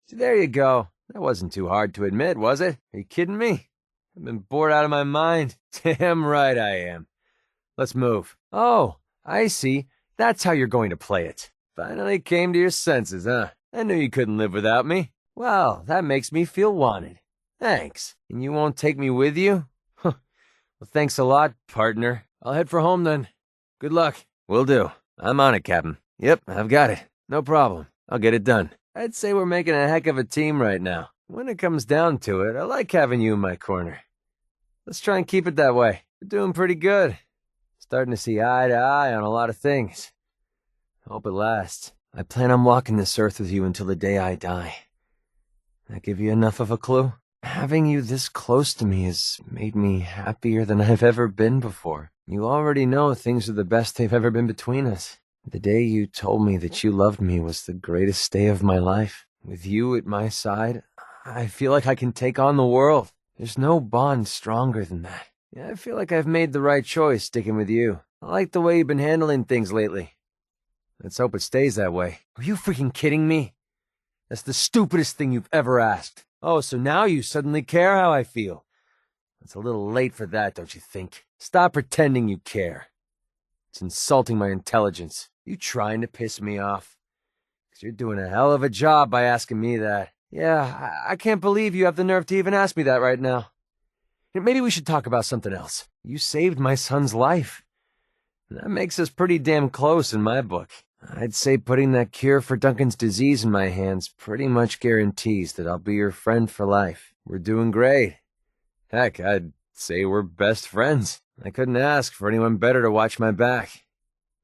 So there you go. That wasn't too hard to admit, was it? Are you kidding me? I've been bored out of my mind. Damn right I am. Let's move. Oh, I see. That's how you're going to play it. Finally came to your senses, huh? I knew you couldn't live without me. Well, that makes me feel wanted. Thanks. And you won't take me with you? Well, thanks a lot, partner. I'll head for home then. Good luck. Will do. I'm on it, Captain. Yep, I've got it. No problem. I'll get it done. I'd say we're making a heck of a team right now. When it comes down to it, I like having you in my corner. Let's try and keep it that way. We're doing pretty good. Starting to see eye to eye on a lot of things. Hope it lasts. I plan on walking this earth with you until the day I die. That give you enough of a clue? Having you this close to me has made me happier than I've ever been before. You already know things are the best they've ever been between us. The day you told me that you loved me was the greatest day of my life. With you at my side, I feel like I can take on the world. There's no bond stronger than that. Yeah, I feel like I've made the right choice sticking with you. I like the way you've been handling things lately. Let's hope it stays that way. Are you freaking kidding me? That's the stupidest thing you've ever asked. Oh, so now you suddenly care how I feel. It's a little late for that, don't you think? Stop pretending you care. It's insulting my intelligence. You trying to piss me off? 'Cause you're doing a hell of a job by asking me that. Yeah, I can't believe you have the nerve to even ask me that right now. Maybe we should talk about something else. You saved my son's life. That makes us pretty damn close in my book. I'd say putting that cure for Duncan's disease in my hands pretty much guarantees that I'll be your friend for life. We're doing great. Heck, I'd say we're best friends. I couldn't ask for anyone better to watch my back.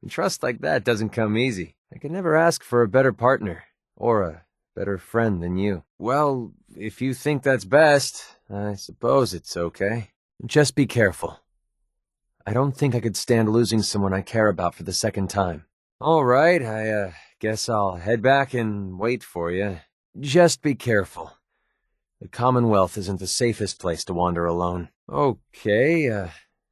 And trust like that doesn't come easy. I could never ask for a better partner, or a better friend than you. Well, if you think that's best, I suppose it's okay. Just be careful. I don't think I could stand losing someone I care about for the second time. All right, I guess I'll head back and wait for you. Just be careful. The Commonwealth isn't the safest place to wander alone. Okay,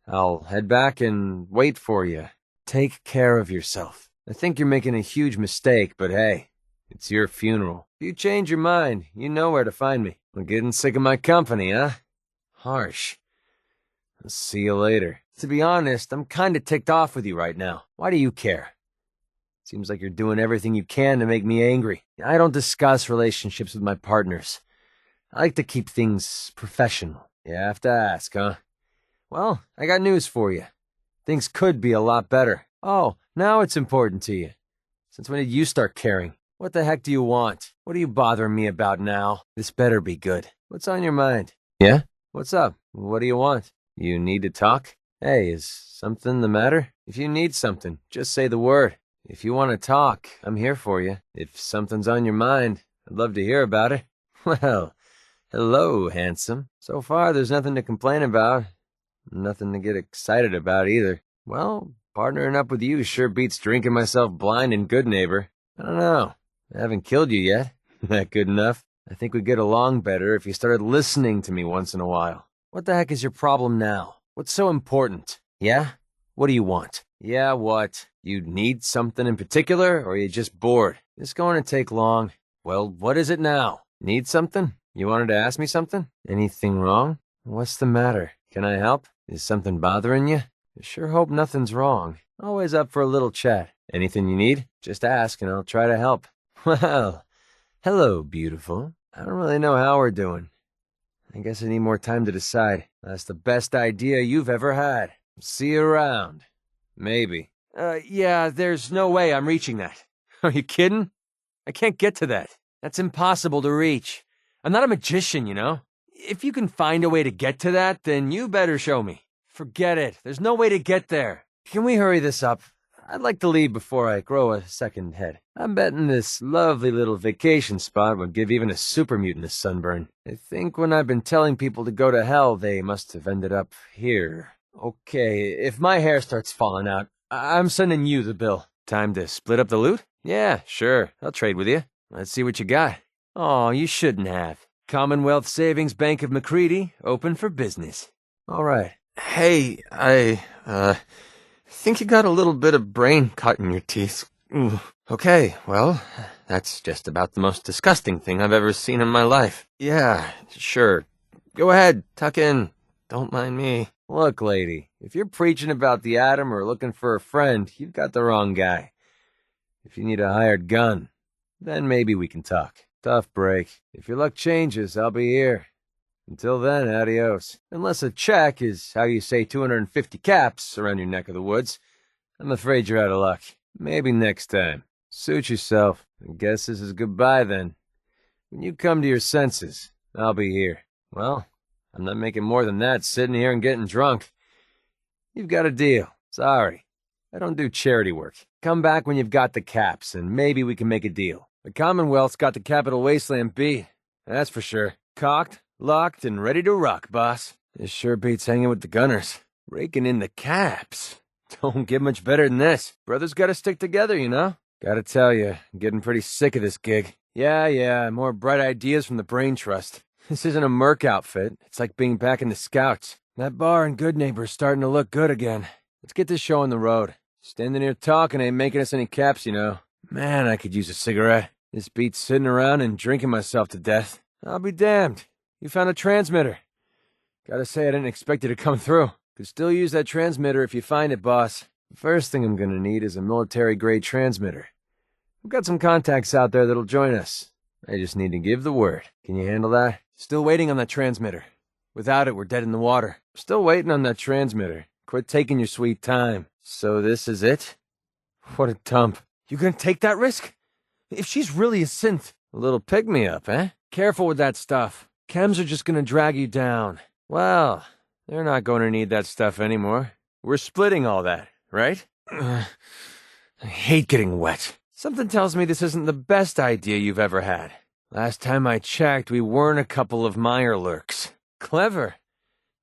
I'll head back and wait for you. Take care of yourself. I think you're making a huge mistake, but hey, it's your funeral. If you change your mind, you know where to find me. I'm getting sick of my company, huh? Harsh. I'll see you later. To be honest, I'm kinda ticked off with you right now. Why do you care? Seems like you're doing everything you can to make me angry. I don't discuss relationships with my partners. I like to keep things professional. You have to ask, huh? Well, I got news for you. Things could be a lot better. Oh, now it's important to you. Since when did you start caring? What the heck do you want? What are you bothering me about now? This better be good. What's on your mind? Yeah? What's up? What do you want? You need to talk? Hey, is something the matter? If you need something, just say the word. If you want to talk, I'm here for you. If something's on your mind, I'd love to hear about it. Well, hello, handsome. So far, there's nothing to complain about. Nothing to get excited about either. Well, partnering up with you sure beats drinking myself blind in Good Neighbor. I don't know. I haven't killed you yet. That good enough? I think we'd get along better if you started listening to me once in a while. What the heck is your problem now? What's so important? Yeah? What do you want? Yeah, what? You need something in particular, or are you just bored? This going to take long. Well, what is it now? Need something? You wanted to ask me something? Anything wrong? What's the matter? Can I help? Is something bothering you? I sure hope nothing's wrong. Always up for a little chat. Anything you need? Just ask and I'll try to help. Well, hello, beautiful. I don't really know how we're doing. I guess I need more time to decide. That's the best idea you've ever had. See you around. Maybe. Yeah, there's no way I'm reaching that. Are you kidding? I can't get to that. That's impossible to reach. I'm not a magician, you know? If you can find a way to get to that, then you better show me. Forget it. There's no way to get there. Can we hurry this up? I'd like to leave before I grow a second head. I'm betting this lovely little vacation spot would give even a super mutant a sunburn. I think when I've been telling people to go to hell, they must have ended up here. Okay, if my hair starts falling out, I'm sending you the bill. Time to split up the loot? Yeah, sure. I'll trade with you. Let's see what you got. Oh, you shouldn't have. Commonwealth Savings Bank of MacCready, open for business. All right. Hey, I think you got a little bit of brain caught in your teeth. Ooh. Okay, well, That's just about the most disgusting thing I've ever seen in my life. Yeah, sure. Go ahead, tuck in. Don't mind me. Look, lady, if you're preaching about the atom or looking for a friend, you've got the wrong guy. If you need a hired gun, then maybe we can talk. Tough break. If your luck changes, I'll be here. Until then, adios. Unless a check is, how you say, 250 caps around your neck of the woods, I'm afraid you're out of luck. Maybe next time. Suit yourself. I guess this is goodbye then. When you come to your senses, I'll be here. Well, I'm not making more than that sitting here and getting drunk. You've got a deal. Sorry. I don't do charity work. Come back when you've got the caps, and maybe we can make a deal. The Commonwealth's got the Capital Wasteland beat. That's for sure. Cocked, locked, and ready to rock, boss. This sure beats hanging with the gunners. Raking in the caps. Don't get much better than this. Brothers gotta stick together, you know? Gotta tell you, I'm getting pretty sick of this gig. Yeah, more bright ideas from the Brain Trust. This isn't a Merc outfit. It's like being back in the Scouts. That bar in Good Neighbor's starting to look good again. Let's get this show on the road. Standing here talking ain't making us any caps, you know. Man, I could use a cigarette. This beats sitting around and drinking myself to death. I'll be damned. You found a transmitter. Gotta say I didn't expect it to come through. Could still use that transmitter if you find it, boss. The first thing I'm gonna need is a military-grade transmitter. We've got some contacts out there that'll join us. I just need to give the word. Can you handle that? Still waiting on that transmitter. Without it, we're dead in the water. Still waiting on that transmitter. Quit taking your sweet time. So this is it? What a dump. You gonna take that risk? If she's really a synth. A little pick-me-up, eh? Careful with that stuff. Chems are just gonna drag you down. Well, they're not gonna need that stuff anymore. We're splitting all that, right? I hate getting wet. Something tells me this isn't the best idea you've ever had. Last time I checked, we weren't a couple of Meyerlurks. Clever.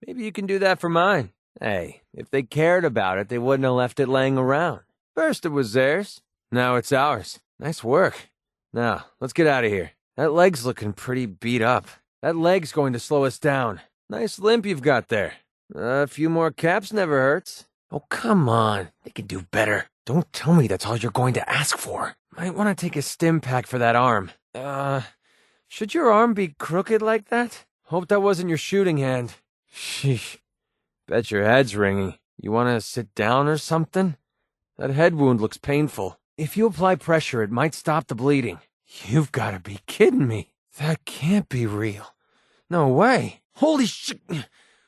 Maybe you can do that for mine. Hey, if they cared about it, they wouldn't have left it laying around. First it was theirs, now it's ours. Nice work. Now, let's get out of here. That leg's looking pretty beat up. That leg's going to slow us down. Nice limp you've got there. A few more caps never hurts. Oh, come on. They can do better. Don't tell me that's all you're going to ask for. Might want to take a stim pack for that arm. Should your arm be crooked like that? Hope that wasn't your shooting hand. Sheesh. Bet your head's ringing. You want to sit down or something? That head wound looks painful. If you apply pressure, it might stop the bleeding. You've got to be kidding me. That can't be real. No way. Holy shit.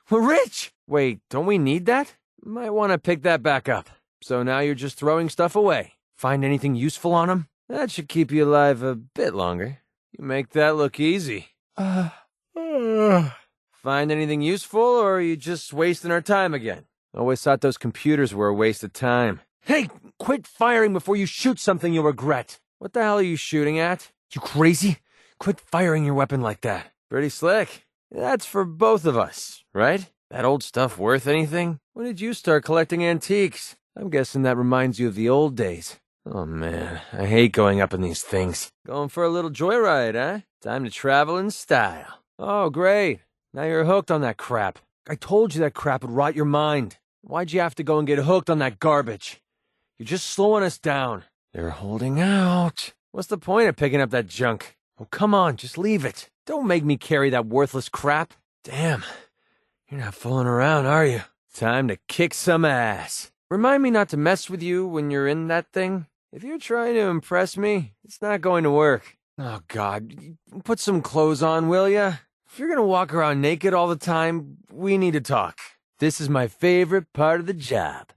We're rich. Wait, don't we need that? Might want to pick that back up. So now you're just throwing stuff away. Find anything useful on him? That should keep you alive a bit longer. You make that look easy. Find anything useful, or are you just wasting our time again? Always thought those computers were a waste of time. Hey, quit firing before you shoot something you'll regret. What the hell are you shooting at? You crazy? Quit firing your weapon like that. Pretty slick. That's for both of us, right? That old stuff worth anything? When did you start collecting antiques? I'm guessing that reminds you of the old days. Oh man, I hate going up in these things. Going for a little joyride, huh? Time to travel in style. Oh, great. Now you're hooked on that crap. I told you that crap would rot your mind. Why'd you have to go and get hooked on that garbage? You're just slowing us down. They're holding out. What's the point of picking up that junk? Oh, come on, just leave it. Don't make me carry that worthless crap. Damn, you're not fooling around, are you? Time to kick some ass. Remind me not to mess with you when you're in that thing. If you're trying to impress me, it's not going to work. Oh, God, put some clothes on, will ya? If you're gonna walk around naked all the time, we need to talk. This is my favorite part of the job.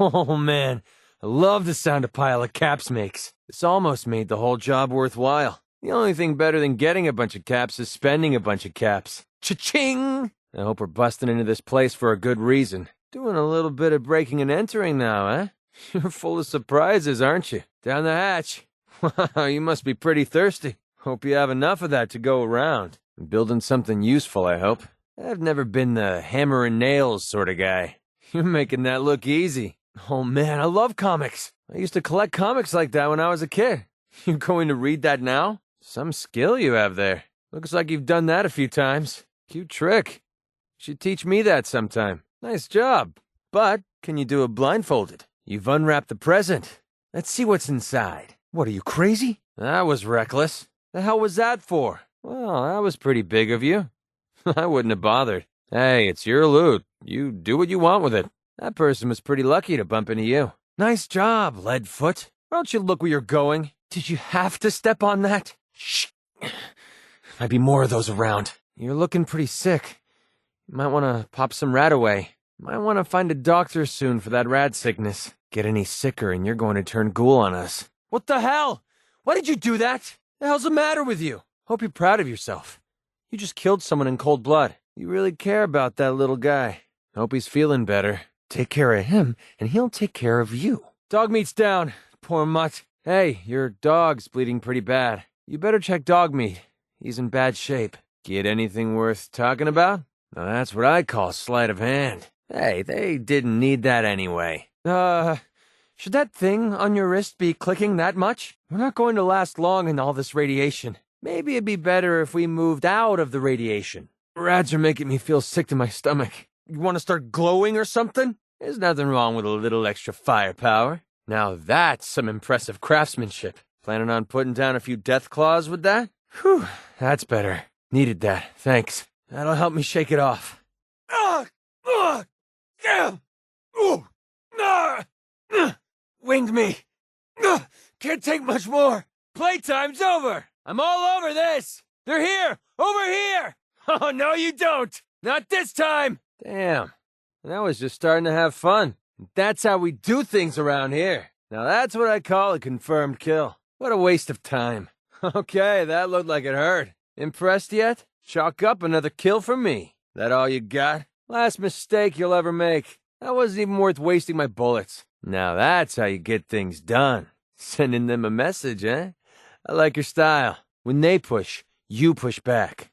Oh, man, I love the sound a pile of caps makes. This almost made the whole job worthwhile. The only thing better than getting a bunch of caps is spending a bunch of caps. Cha-ching! I hope we're busting into this place for a good reason. Doing a little bit of breaking and entering now, eh? You're full of surprises, aren't you? Down the hatch. Wow, you must be pretty thirsty. Hope you have enough of that to go around. Building something useful, I hope. I've never been the hammer and nails sort of guy. You're making that look easy. Oh man, I love comics. I used to collect comics like that when I was a kid. You going to read that now? Some skill you have there. Looks like you've done that a few times. Cute trick. You should teach me that sometime. Nice job. But can you do it blindfolded? You've unwrapped the present. Let's see what's inside. What, are you crazy? That was reckless. The hell was that for? Well, that was pretty big of you. I wouldn't have bothered. Hey, it's your loot. You do what you want with it. That person was pretty lucky to bump into you. Nice job, Leadfoot. Why don't you look where you're going? Did you have to step on that? Shh. Might be more of those around. You're looking pretty sick. You might want to pop some rat away. Might want to find a doctor soon for that rat sickness. Get any sicker and you're going to turn ghoul on us. What the hell? Why did you do that? The hell's the matter with you? Hope you're proud of yourself. You just killed someone in cold blood. You really care about that little guy. Hope he's feeling better. Take care of him, and he'll take care of you. Dog meat's down. Poor mutt. Hey, your dog's bleeding pretty bad. You better check dog meat. He's in bad shape. Get anything worth talking about? Now that's what I call sleight of hand. Hey, they didn't need that anyway. Should that thing on your wrist be clicking that much? We're not going to last long in all this radiation. Maybe it'd be better if we moved out of the radiation. Rats are making me feel sick to my stomach. You want to start glowing or something? There's nothing wrong with a little extra firepower. Now that's some impressive craftsmanship. Planning on putting down a few death claws with that? Whew, that's better. Needed that, thanks. That'll help me shake it off. Winged me. Can't take much more. Playtime's over. I'm all over this. They're here. Over here. Oh, no, you don't. Not this time. Damn. That was just starting to have fun. That's how we do things around here. Now that's what I call a confirmed kill. What a waste of time. Okay, that looked like it hurt. Impressed yet? Chalk up another kill for me. That all you got? Last mistake you'll ever make. That wasn't even worth wasting my bullets. Now that's how you get things done. Sending them a message, eh? I like your style. When they push, you push back.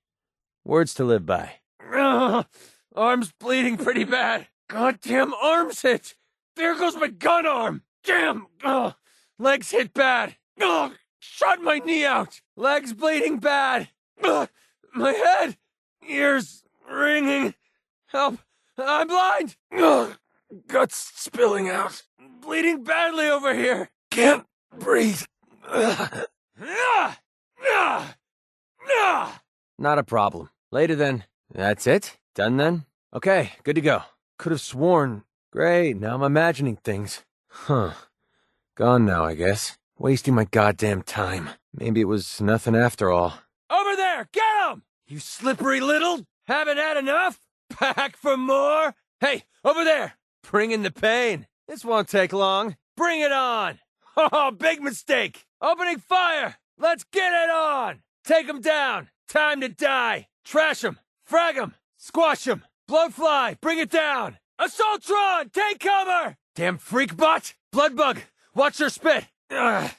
Words to live by. Arm's bleeding pretty bad. Goddamn arm's hit. There goes my gun arm. Damn. Legs hit bad. Shot my knee out. Legs bleeding bad. My head. Ears ringing. Help. I'm blind. Guts spilling out. Bleeding badly over here. Can't breathe. Not a problem. Later then. That's it? Done then? Okay, good to go. Could have sworn. Great, now I'm imagining things. Huh. Gone now, I guess. Wasting my goddamn time. Maybe it was nothing after all. Over there! Get him! You slippery little... Haven't had enough? Back for more? Hey, over there! Bring in the pain. This won't take long. Bring it on! Oh, big mistake! Opening fire! Let's get it on! Take him down! Time to die! Trash him! Frag him! Squash him! Blowfly! Bring it down! Assaultron! Take cover! Damn freak bot! Bloodbug! Watch your spit! Ugh.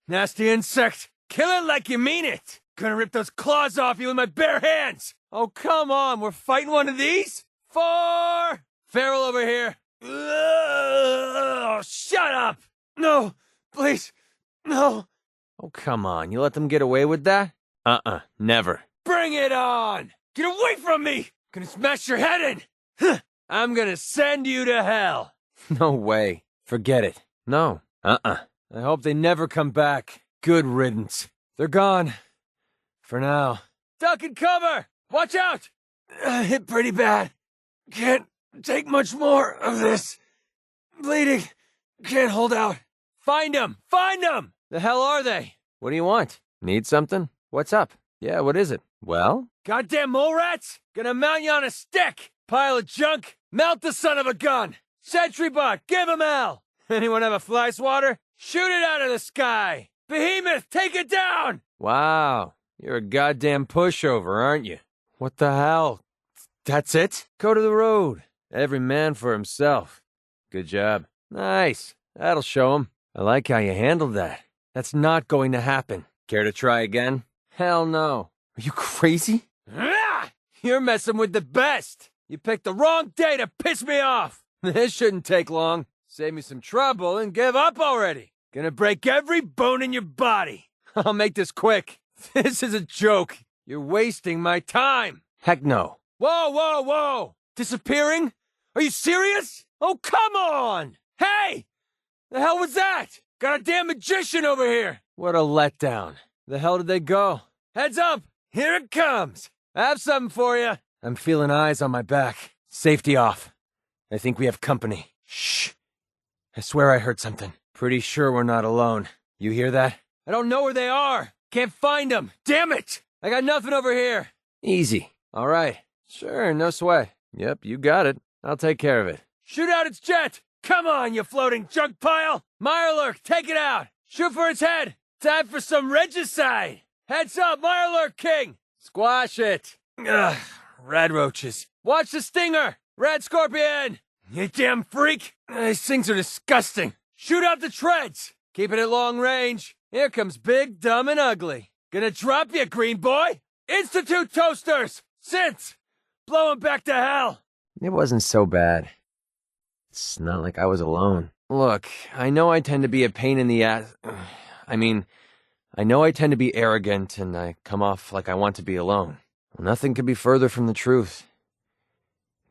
Nasty insect! Kill it like you mean it! Gonna rip those claws off you with my bare hands! Oh, come on! We're fighting one of these? 4! Feral over here! Ugh. Shut up! No! Please! No! Oh, come on. You let them get away with that? Never. Bring it on! Get away from me! Gonna smash your head in! I'm gonna send you to hell! No way. Forget it. No. I hope they never come back. Good riddance. They're gone. For now. Duck and cover! Watch out! Hit pretty bad. Can't take much more of this. Bleeding. Can't hold out. Find them! Find them! The hell are they? What do you want? Need something? What's up? Yeah, what is it? Well? Goddamn mole rats! Gonna mount you on a stick! Pile of junk! Mount the son of a gun! Sentry bot, give him hell! Anyone have a fly swatter? Shoot it out of the sky! Behemoth, take it down! Wow, you're a goddamn pushover, aren't you? What the hell? That's it? Go to the road. Every man for himself. Good job. Nice. That'll show him. I like how you handled that. That's not going to happen. Care to try again? Hell no. Are you crazy? You're messing with the best. You picked the wrong day to piss me off. This shouldn't take long. Save me some trouble and give up already. Gonna break every bone in your body. I'll make this quick. This is a joke. You're wasting my time. Heck no. Whoa, whoa, whoa. Disappearing? Are you serious? Oh, come on. Hey! The hell was that? Got a damn magician over here. What a letdown. The hell did they go? Heads up! Here it comes! I have something for you. I'm feeling eyes on my back. Safety off. I think we have company. Shh. I swear I heard something. Pretty sure we're not alone. You hear that? I don't know where they are. Can't find them. Damn it! I got nothing over here. Easy. All right. Sure, no sweat. Yep, you got it. I'll take care of it. Shoot out its jet! Come on, you floating junk pile! Mirelurk, take it out! Shoot for its head! Time for some regicide! Heads up, Mirelurk King! Squash it! Ugh, rad roaches. Watch the stinger! Red scorpion! You damn freak! These things are disgusting. Shoot out the treads! Keep it at long range. Here comes Big, Dumb, and Ugly. Gonna drop you, green boy! Institute toasters! Synths! Blow 'em back to hell! It wasn't so bad. It's not like I was alone. Look, I know I tend to be a pain in the ass. I know I tend to be arrogant and I come off like I want to be alone. Well, nothing could be further from the truth.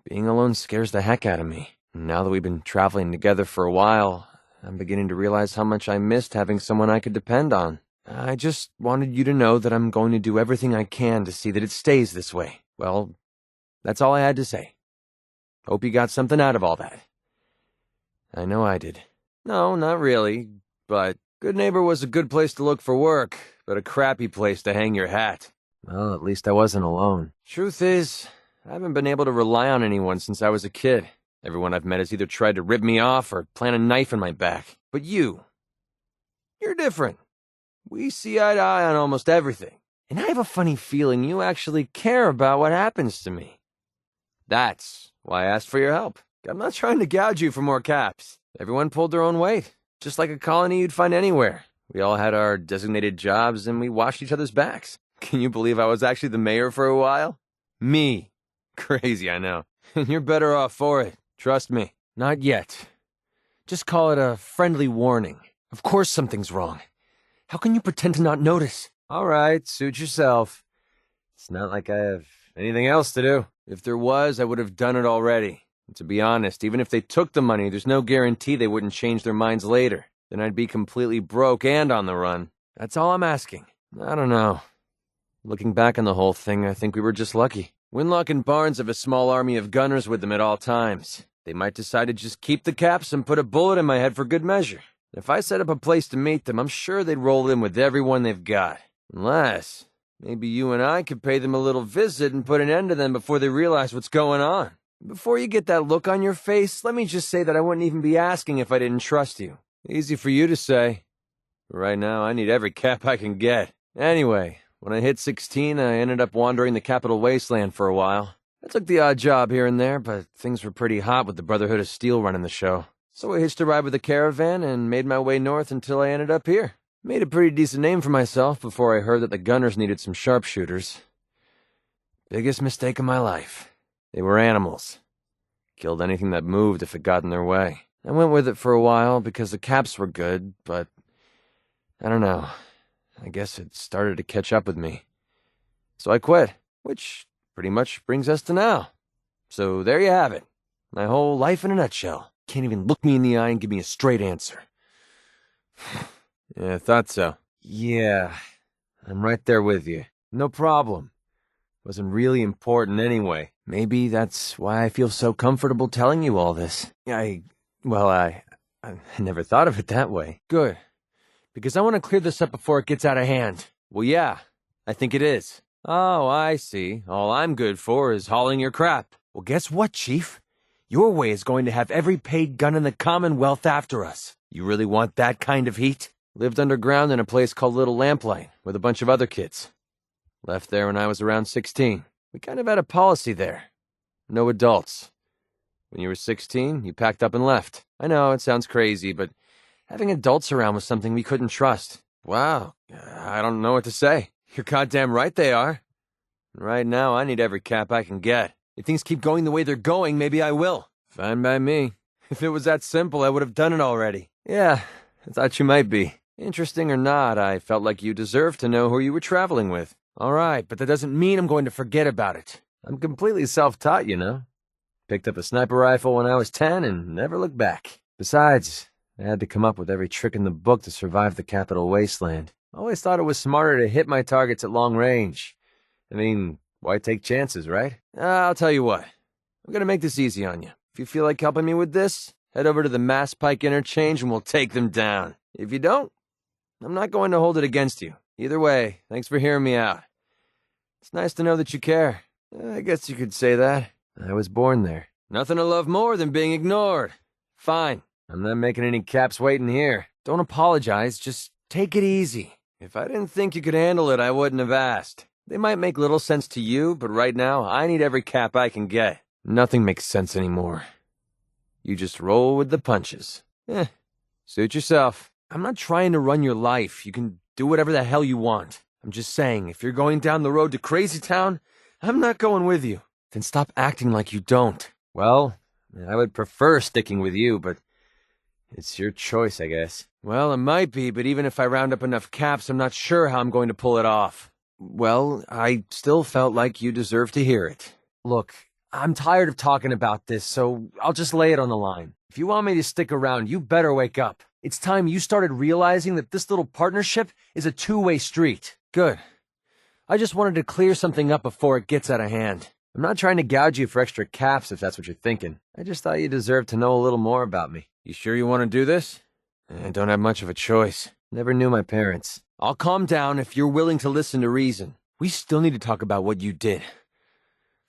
Being alone scares the heck out of me. Now that we've been traveling together for a while, I'm beginning to realize how much I missed having someone I could depend on. I just wanted you to know that I'm going to do everything I can to see that it stays this way. Well, that's all I had to say. Hope you got something out of all that. I know I did. No, not really, but Good Neighbor was a good place to look for work, but a crappy place to hang your hat. Well, at least I wasn't alone. Truth is, I haven't been able to rely on anyone since I was a kid. Everyone I've met has either tried to rip me off or plant a knife in my back. But you're different. We see eye to eye on almost everything. And I have a funny feeling you actually care about what happens to me. That's why I asked for your help. I'm not trying to gouge you for more caps. Everyone pulled their own weight, just like a colony you'd find anywhere. We all had our designated jobs and we watched each other's backs. Can you believe I was actually the mayor for a while? Me. Crazy, I know. And you're better off for it. Trust me. Not yet. Just call it a friendly warning. Of course something's wrong. How can you pretend to not notice? All right, suit yourself. It's not like I have anything else to do. If there was, I would have done it already. And to be honest, even if they took the money, there's no guarantee they wouldn't change their minds later. Then I'd be completely broke and on the run. That's all I'm asking. I don't know. Looking back on the whole thing, I think we were just lucky. Winlock and Barnes have a small army of gunners with them at all times. They might decide to just keep the caps and put a bullet in my head for good measure. If I set up a place to meet them, I'm sure they'd roll in with everyone they've got. Unless, maybe you and I could pay them a little visit and put an end to them before they realize what's going on. Before you get that look on your face, let me just say that I wouldn't even be asking if I didn't trust you. Easy for you to say. But right now, I need every cap I can get. Anyway, when I hit 16, I ended up wandering the Capital Wasteland for a while. I took the odd job here and there, but things were pretty hot with the Brotherhood of Steel running the show. So I hitched a ride with a caravan and made my way north until I ended up here. Made a pretty decent name for myself before I heard that the gunners needed some sharpshooters. Biggest mistake of my life. They were animals. Killed anything that moved if it got in their way. I went with it for a while because the caps were good, but I don't know. I guess it started to catch up with me. So I quit, which pretty much brings us to now. So there you have it. My whole life in a nutshell. Can't even look me in the eye and give me a straight answer. Yeah, I thought so. Yeah, I'm right there with you. No problem. Wasn't really important anyway. Maybe that's why I feel so comfortable telling you all this. I never thought of it that way. Good. Because I want to clear this up before it gets out of hand. Well, yeah, I think it is. Oh, I see. All I'm good for is hauling your crap. Well, guess what, Chief? Your way is going to have every paid gun in the Commonwealth after us. You really want that kind of heat? Lived underground in a place called Little Lamplight with a bunch of other kids. Left there when I was around 16. We kind of had a policy there. No adults. When you were 16, you packed up and left. I know, it sounds crazy, but having adults around was something we couldn't trust. Wow, I don't know what to say. You're goddamn right they are. Right now, I need every cap I can get. If things keep going the way they're going, maybe I will. Fine by me. If it was that simple, I would have done it already. Yeah, I thought you might be. Interesting or not, I felt like you deserved to know who you were traveling with. All right, but that doesn't mean I'm going to forget about it. I'm completely self-taught, you know. Picked up a sniper rifle when I was 10 and never looked back. Besides, I had to come up with every trick in the book to survive the Capital Wasteland. I always thought it was smarter to hit my targets at long range. I mean, why take chances, right? I'll tell you what. I'm gonna make this easy on you. If you feel like helping me with this, head over to the Mass Pike interchange and we'll take them down. If you don't, I'm not going to hold it against you. Either way, thanks for hearing me out. It's nice to know that you care. I guess you could say that. I was born there. Nothing I love more than being ignored. Fine. I'm not making any caps waiting here. Don't apologize, just take it easy. If I didn't think you could handle it, I wouldn't have asked. They might make little sense to you, but right now, I need every cap I can get. Nothing makes sense anymore. You just roll with the punches. Suit yourself. I'm not trying to run your life. You can do whatever the hell you want. I'm just saying, if you're going down the road to Crazy Town, I'm not going with you. Then stop acting like you don't. Well, I would prefer sticking with you, but it's your choice, I guess. Well, it might be, but even if I round up enough caps, I'm not sure how I'm going to pull it off. Well, I still felt like you deserved to hear it. Look, I'm tired of talking about this, so I'll just lay it on the line. If you want me to stick around, you better wake up. It's time you started realizing that this little partnership is a two-way street. Good. I just wanted to clear something up before it gets out of hand. I'm not trying to gouge you for extra caps if that's what you're thinking. I just thought you deserved to know a little more about me. You sure you want to do this? I don't have much of a choice. Never knew my parents. I'll calm down if you're willing to listen to reason. We still need to talk about what you did.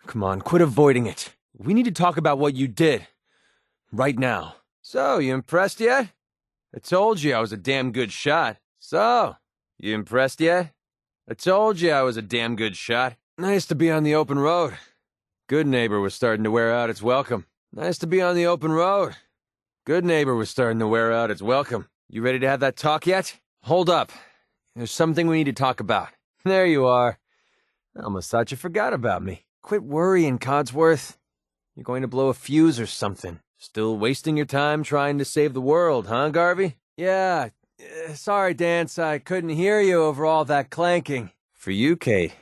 Come on, quit avoiding it. We need to talk about what you did. Right now. So, you impressed yet? I told you I was a damn good shot. So, you impressed yet? I told you I was a damn good shot. Nice to be on the open road. Good Neighbor was starting to wear out its welcome. Nice to be on the open road. Good Neighbor was starting to wear out its welcome. You ready to have that talk yet? Hold up. There's something we need to talk about. There you are. I almost thought you forgot about me. Quit worrying, Codsworth. You're going to blow a fuse or something. Still wasting your time trying to save the world, huh, Garvey? Yeah. Sorry, Dance, I couldn't hear you over all that clanking. For you, Kate,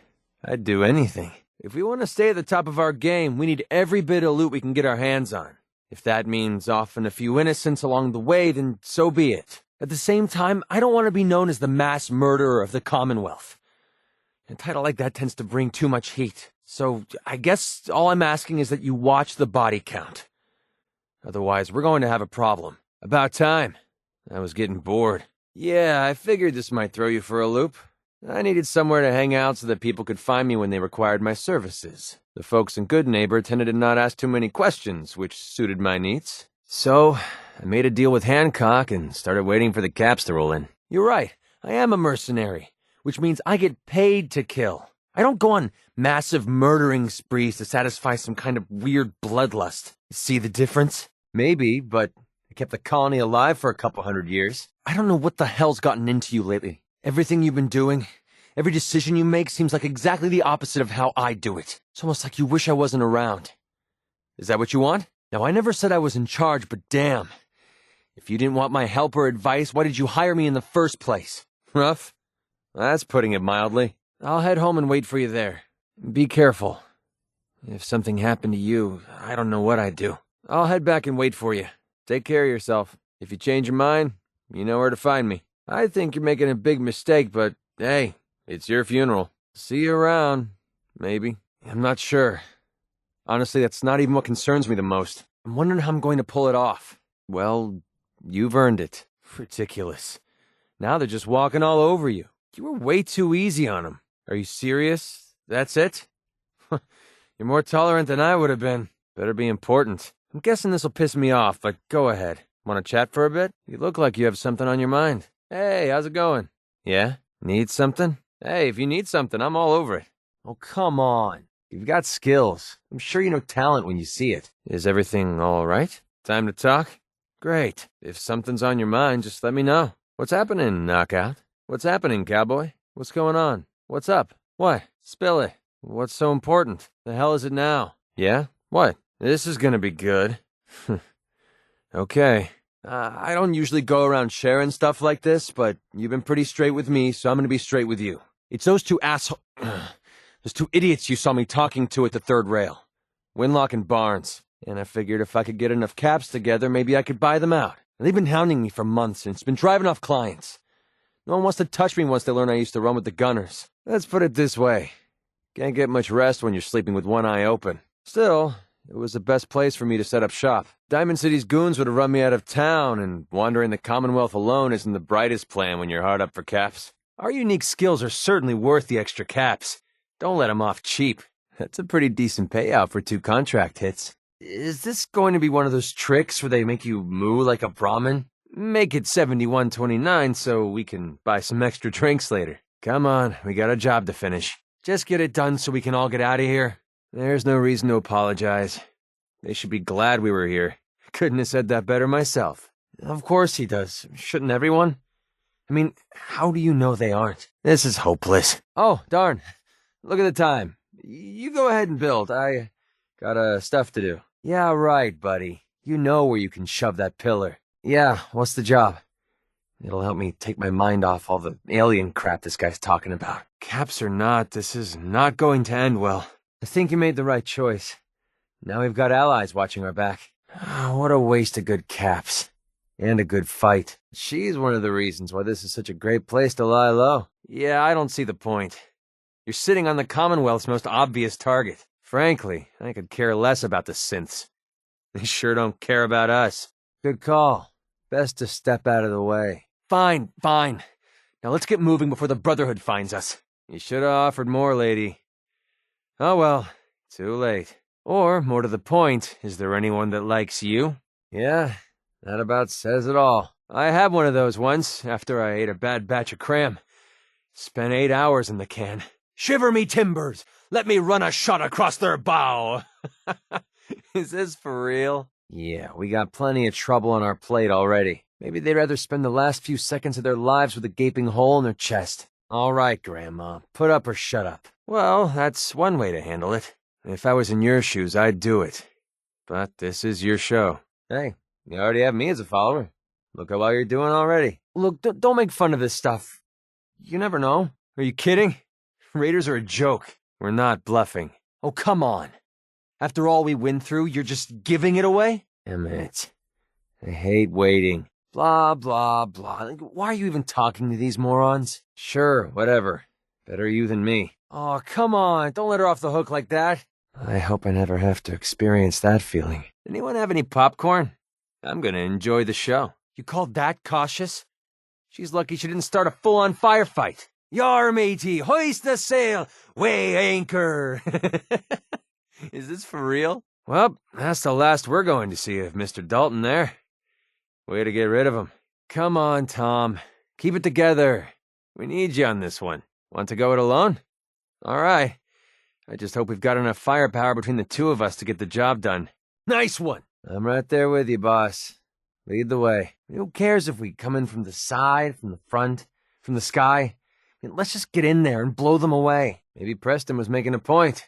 I'd do anything. If we want to stay at the top of our game, we need every bit of loot we can get our hands on. If that means offing a few innocents along the way, then so be it. At the same time, I don't want to be known as the mass murderer of the Commonwealth. A title like that tends to bring too much heat. So I guess all I'm asking is that you watch the body count. Otherwise, we're going to have a problem. About time. I was getting bored. Yeah, I figured this might throw you for a loop. I needed somewhere to hang out so that people could find me when they required my services. The folks in Good Neighbor tended to not ask too many questions, which suited my needs. So, I made a deal with Hancock and started waiting for the caps to roll in. You're right, I am a mercenary, which means I get paid to kill. I don't go on massive murdering sprees to satisfy some kind of weird bloodlust. See the difference? Maybe, but I kept the colony alive for a couple hundred years. I don't know what the hell's gotten into you lately. Everything you've been doing, every decision you make seems like exactly the opposite of how I do it. It's almost like you wish I wasn't around. Is that what you want? Now, I never said I was in charge, but damn. If you didn't want my help or advice, why did you hire me in the first place? Rough? That's putting it mildly. I'll head home and wait for you there. Be careful. If something happened to you, I don't know what I'd do. I'll head back and wait for you. Take care of yourself. If you change your mind, you know where to find me. I think you're making a big mistake, but hey, it's your funeral. See you around, maybe. I'm not sure. Honestly, that's not even what concerns me the most. I'm wondering how I'm going to pull it off. Well, you've earned it. Ridiculous. Now they're just walking all over you. You were way too easy on them. Are you serious? That's it? You're more tolerant than I would have been. Better be important. I'm guessing this'll piss me off, but go ahead. Want to chat for a bit? You look like you have something on your mind. Hey, how's it going? Yeah? Need something? Hey, if you need something, I'm all over it. Oh, come on. You've got skills. I'm sure you know talent when you see it. Is everything all right? Time to talk? Great. If something's on your mind, just let me know. What's happening, Knockout? What's happening, Cowboy? What's going on? What's up? What? Spill it. What's so important? The hell is it now? Yeah? What? This is gonna be good. Okay. I don't usually go around sharing stuff like this, but you've been pretty straight with me, so I'm gonna be straight with you. It's those two those two idiots you saw me talking to at the third rail. Winlock and Barnes. And I figured if I could get enough caps together, maybe I could buy them out. They've been hounding me for months, and it's been driving off clients. No one wants to touch me once they learn I used to run with the gunners. Let's put it this way. Can't get much rest when you're sleeping with one eye open. Still, it was the best place for me to set up shop. Diamond City's goons would have run me out of town, and wandering the Commonwealth alone isn't the brightest plan when you're hard up for caps. Our unique skills are certainly worth the extra caps. Don't let them off cheap. That's a pretty decent payout for 2 contract hits. Is this going to be one of those tricks where they make you moo like a Brahmin? Make it 71.29 so we can buy some extra drinks later. Come on, we got a job to finish. Just get it done so we can all get out of here. There's no reason to apologize. They should be glad we were here. Couldn't have said that better myself. Of course he does. Shouldn't everyone? I mean, how do you know they aren't? This is hopeless. Oh, darn. Look at the time. You go ahead and build. I got stuff to do. Yeah, right, buddy. You know where you can shove that pillar. Yeah, what's the job? It'll help me take my mind off all the alien crap this guy's talking about. Caps or not, this is not going to end well. I think you made the right choice. Now we've got allies watching our back. What a waste of good caps. And a good fight. She's one of the reasons why this is such a great place to lie low. Yeah, I don't see the point. You're sitting on the Commonwealth's most obvious target. Frankly, I could care less about the synths. They sure don't care about us. Good call. Best to step out of the way. Fine. Now let's get moving before the Brotherhood finds us. You should have offered more, lady. Oh well, too late. Or, more to the point, is there anyone that likes you? Yeah, that about says it all. I had one of those once, after I ate a bad batch of cram. Spent 8 hours in the can. Shiver me timbers! Let me run a shot across their bow! Is this for real? Yeah, we got plenty of trouble on our plate already. Maybe they'd rather spend the last few seconds of their lives with a gaping hole in their chest. All right, Grandma, put up or shut up. Well, that's one way to handle it. If I was in your shoes, I'd do it. But this is your show. Hey, you already have me as a follower. Look how well you're doing already. Look, don't make fun of this stuff. You never know. Are you kidding? Raiders are a joke. We're not bluffing. Oh, come on. After all we went through, you're just giving it away? Emmett, I hate waiting. Blah, blah, blah. Why are you even talking to these morons? Sure, whatever. Better you than me. Oh, come on. Don't let her off the hook like that. I hope I never have to experience that feeling. Anyone have any popcorn? I'm gonna enjoy the show. You call that cautious? She's lucky she didn't start a full-on firefight. Yar, matey, hoist the sail, weigh anchor. Is this for real? Well, that's the last we're going to see of Mr. Dalton there. Way to get rid of him. Come on, Tom. Keep it together. We need you on this one. Want to go it alone? All right. I just hope we've got enough firepower between the two of us to get the job done. Nice one! I'm right there with you, boss. Lead the way. Who cares if we come in from the side, from the front, from the sky? Let's just get in there and blow them away. Maybe Preston was making a point.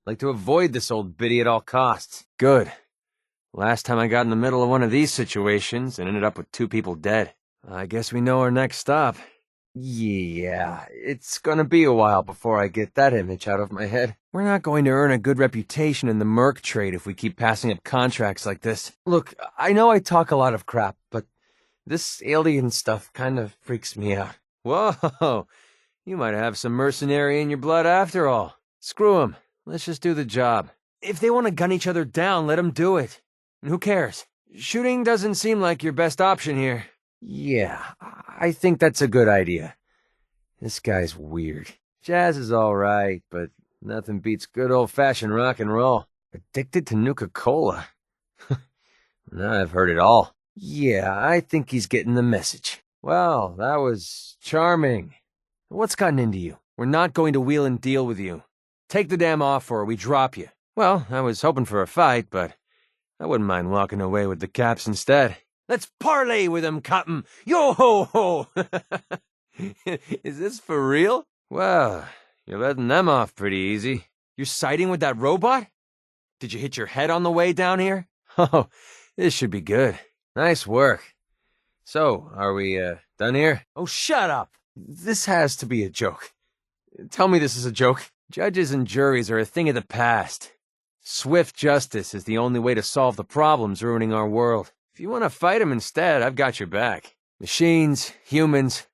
Like to avoid this old biddy at all costs. Good. Last time I got in the middle of one of these situations and ended up with 2 people dead. I guess we know our next stop. Yeah, it's gonna be a while before I get that image out of my head. We're not going to earn a good reputation in the merc trade if we keep passing up contracts like this. Look, I know I talk a lot of crap, but this alien stuff kind of freaks me out. Whoa, you might have some mercenary in your blood after all. Screw 'em. Let's just do the job. If they want to gun each other down, let 'em do it. And who cares? Shooting doesn't seem like your best option here. Yeah, I think that's a good idea. This guy's weird. Jazz is all right, but nothing beats good old-fashioned rock and roll. Addicted to Nuka-Cola. Now I've heard it all. Yeah, I think he's getting the message. Well, that was charming. What's gotten into you? We're not going to wheel and deal with you. Take the damn offer or we drop you. Well, I was hoping for a fight, but I wouldn't mind walking away with the caps instead. Let's parley with him, Captain. Yo-ho-ho! Is this for real? Well, you're letting them off pretty easy. You're siding with that robot? Did you hit your head on the way down here? Oh, this should be good. Nice work. So, are we, done here? Oh, shut up! This has to be a joke. Tell me this is a joke. Judges and juries are a thing of the past. Swift justice is the only way to solve the problems ruining our world. If you want to fight them instead, I've got your back. Machines, humans,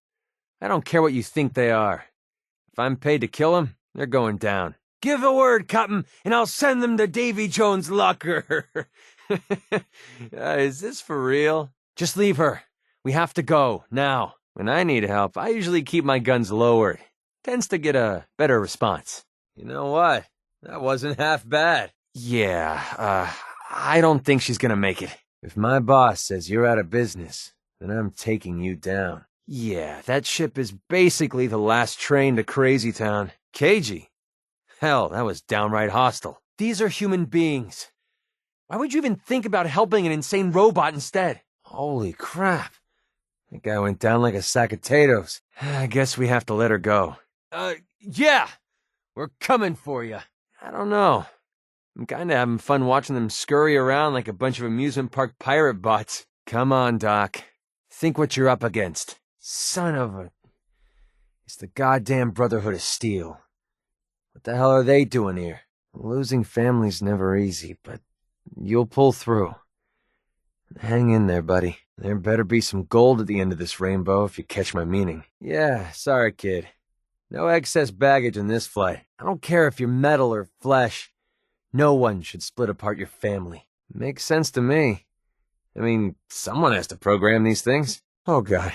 I don't care what you think they are. If I'm paid to kill them, they're going down. Give a word, Captain, and I'll send them to Davy Jones' locker. Is this for real? Just leave her. We have to go, now. When I need help, I usually keep my guns lowered. Tends to get a better response. You know what? That wasn't half bad. Yeah, I don't think she's gonna make it. If my boss says you're out of business, then I'm taking you down. Yeah, that ship is basically the last train to Crazy Town. Cagey? Hell, that was downright hostile. These are human beings. Why would you even think about helping an insane robot instead? Holy crap. That guy went down like a sack of potatoes. I guess we have to let her go. Yeah! We're coming for you. I don't know. I'm kinda having fun watching them scurry around like a bunch of amusement park pirate bots. Come on, Doc. Think what you're up against. Son of a... It's the goddamn Brotherhood of Steel. What the hell are they doing here? Losing family's never easy, but you'll pull through. Hang in there, buddy. There better be some gold at the end of this rainbow, if you catch my meaning. Yeah, sorry, kid. No excess baggage in this flight. I don't care if you're metal or flesh. No one should split apart your family. Makes sense to me. I mean, someone has to program these things. Oh, God.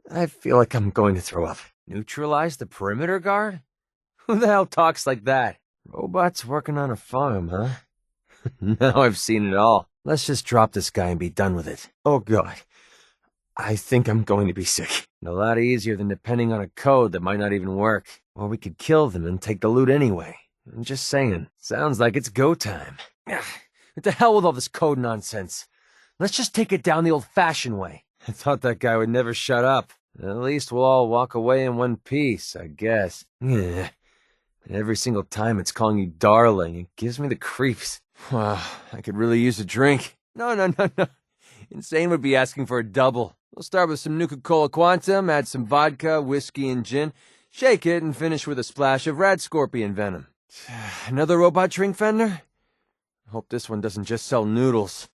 I feel like I'm going to throw up. Neutralize the perimeter guard? Who the hell talks like that? Robots working on a farm, huh? Now I've seen it all. Let's just drop this guy and be done with it. Oh, God. I think I'm going to be sick. A lot easier than depending on a code that might not even work. Or we could kill them and take the loot anyway. I'm just saying. Sounds like it's go time. What the hell with all this code nonsense? Let's just take it down the old-fashioned way. I thought that guy would never shut up. At least we'll all walk away in one piece, I guess. Yeah. And every single time it's calling you darling, it gives me the creeps. Wow, I could really use a drink. No. Insane would be asking for a double. We'll start with some Nuka-Cola Quantum, add some vodka, whiskey, and gin, shake it, and finish with a splash of rat scorpion venom. Another robot drink vendor? I hope this one doesn't just sell noodles.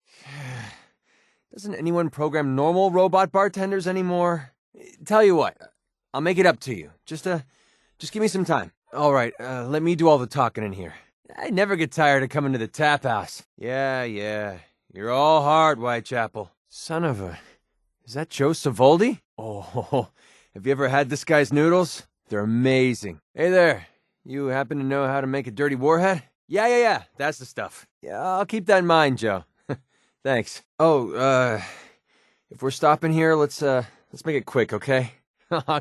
Doesn't anyone program normal robot bartenders anymore? Tell you what, I'll make it up to you. Just give me some time. All right, let me do all the talking in here. I never get tired of coming to the tap house. Yeah. You're all hard, Whitechapel. Son of a... Is that Joe Savoldi? Oh, have you ever had this guy's noodles? They're amazing. Hey there, you happen to know how to make a dirty warhead? Yeah, that's the stuff. Yeah, I'll keep that in mind, Joe. Thanks. Oh, if we're stopping here, let's make it quick, okay?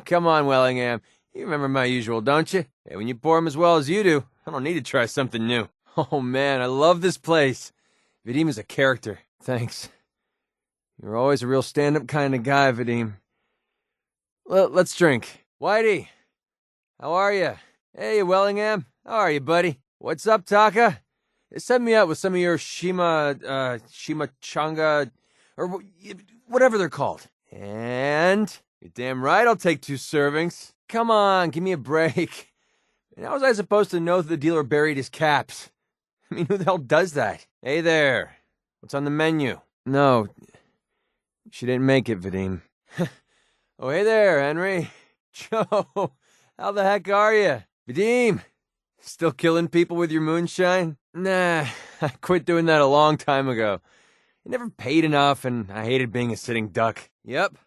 Come on, Wellingham. You remember my usual, don't you? Hey, when you pour them as well as you do, I don't need to try something new. Oh, man, I love this place. Vadim is a character. Thanks. You're always a real stand-up kind of guy, Vadim. Well, let's drink. Whitey, how are you? Hey, Wellingham. How are you, buddy? What's up, Taka? Set me up with some of your Shimachanga, or whatever they're called. And you're damn right I'll take 2 servings. Come on, give me a break. And how was I supposed to know that the dealer buried his caps? I mean, who the hell does that? Hey there, what's on the menu? No, she didn't make it, Vadim. Oh, hey there, Henry. Joe, how the heck are you? Vadim, still killing people with your moonshine? Nah, I quit doing that a long time ago. It never paid enough, and I hated being a sitting duck. Yep,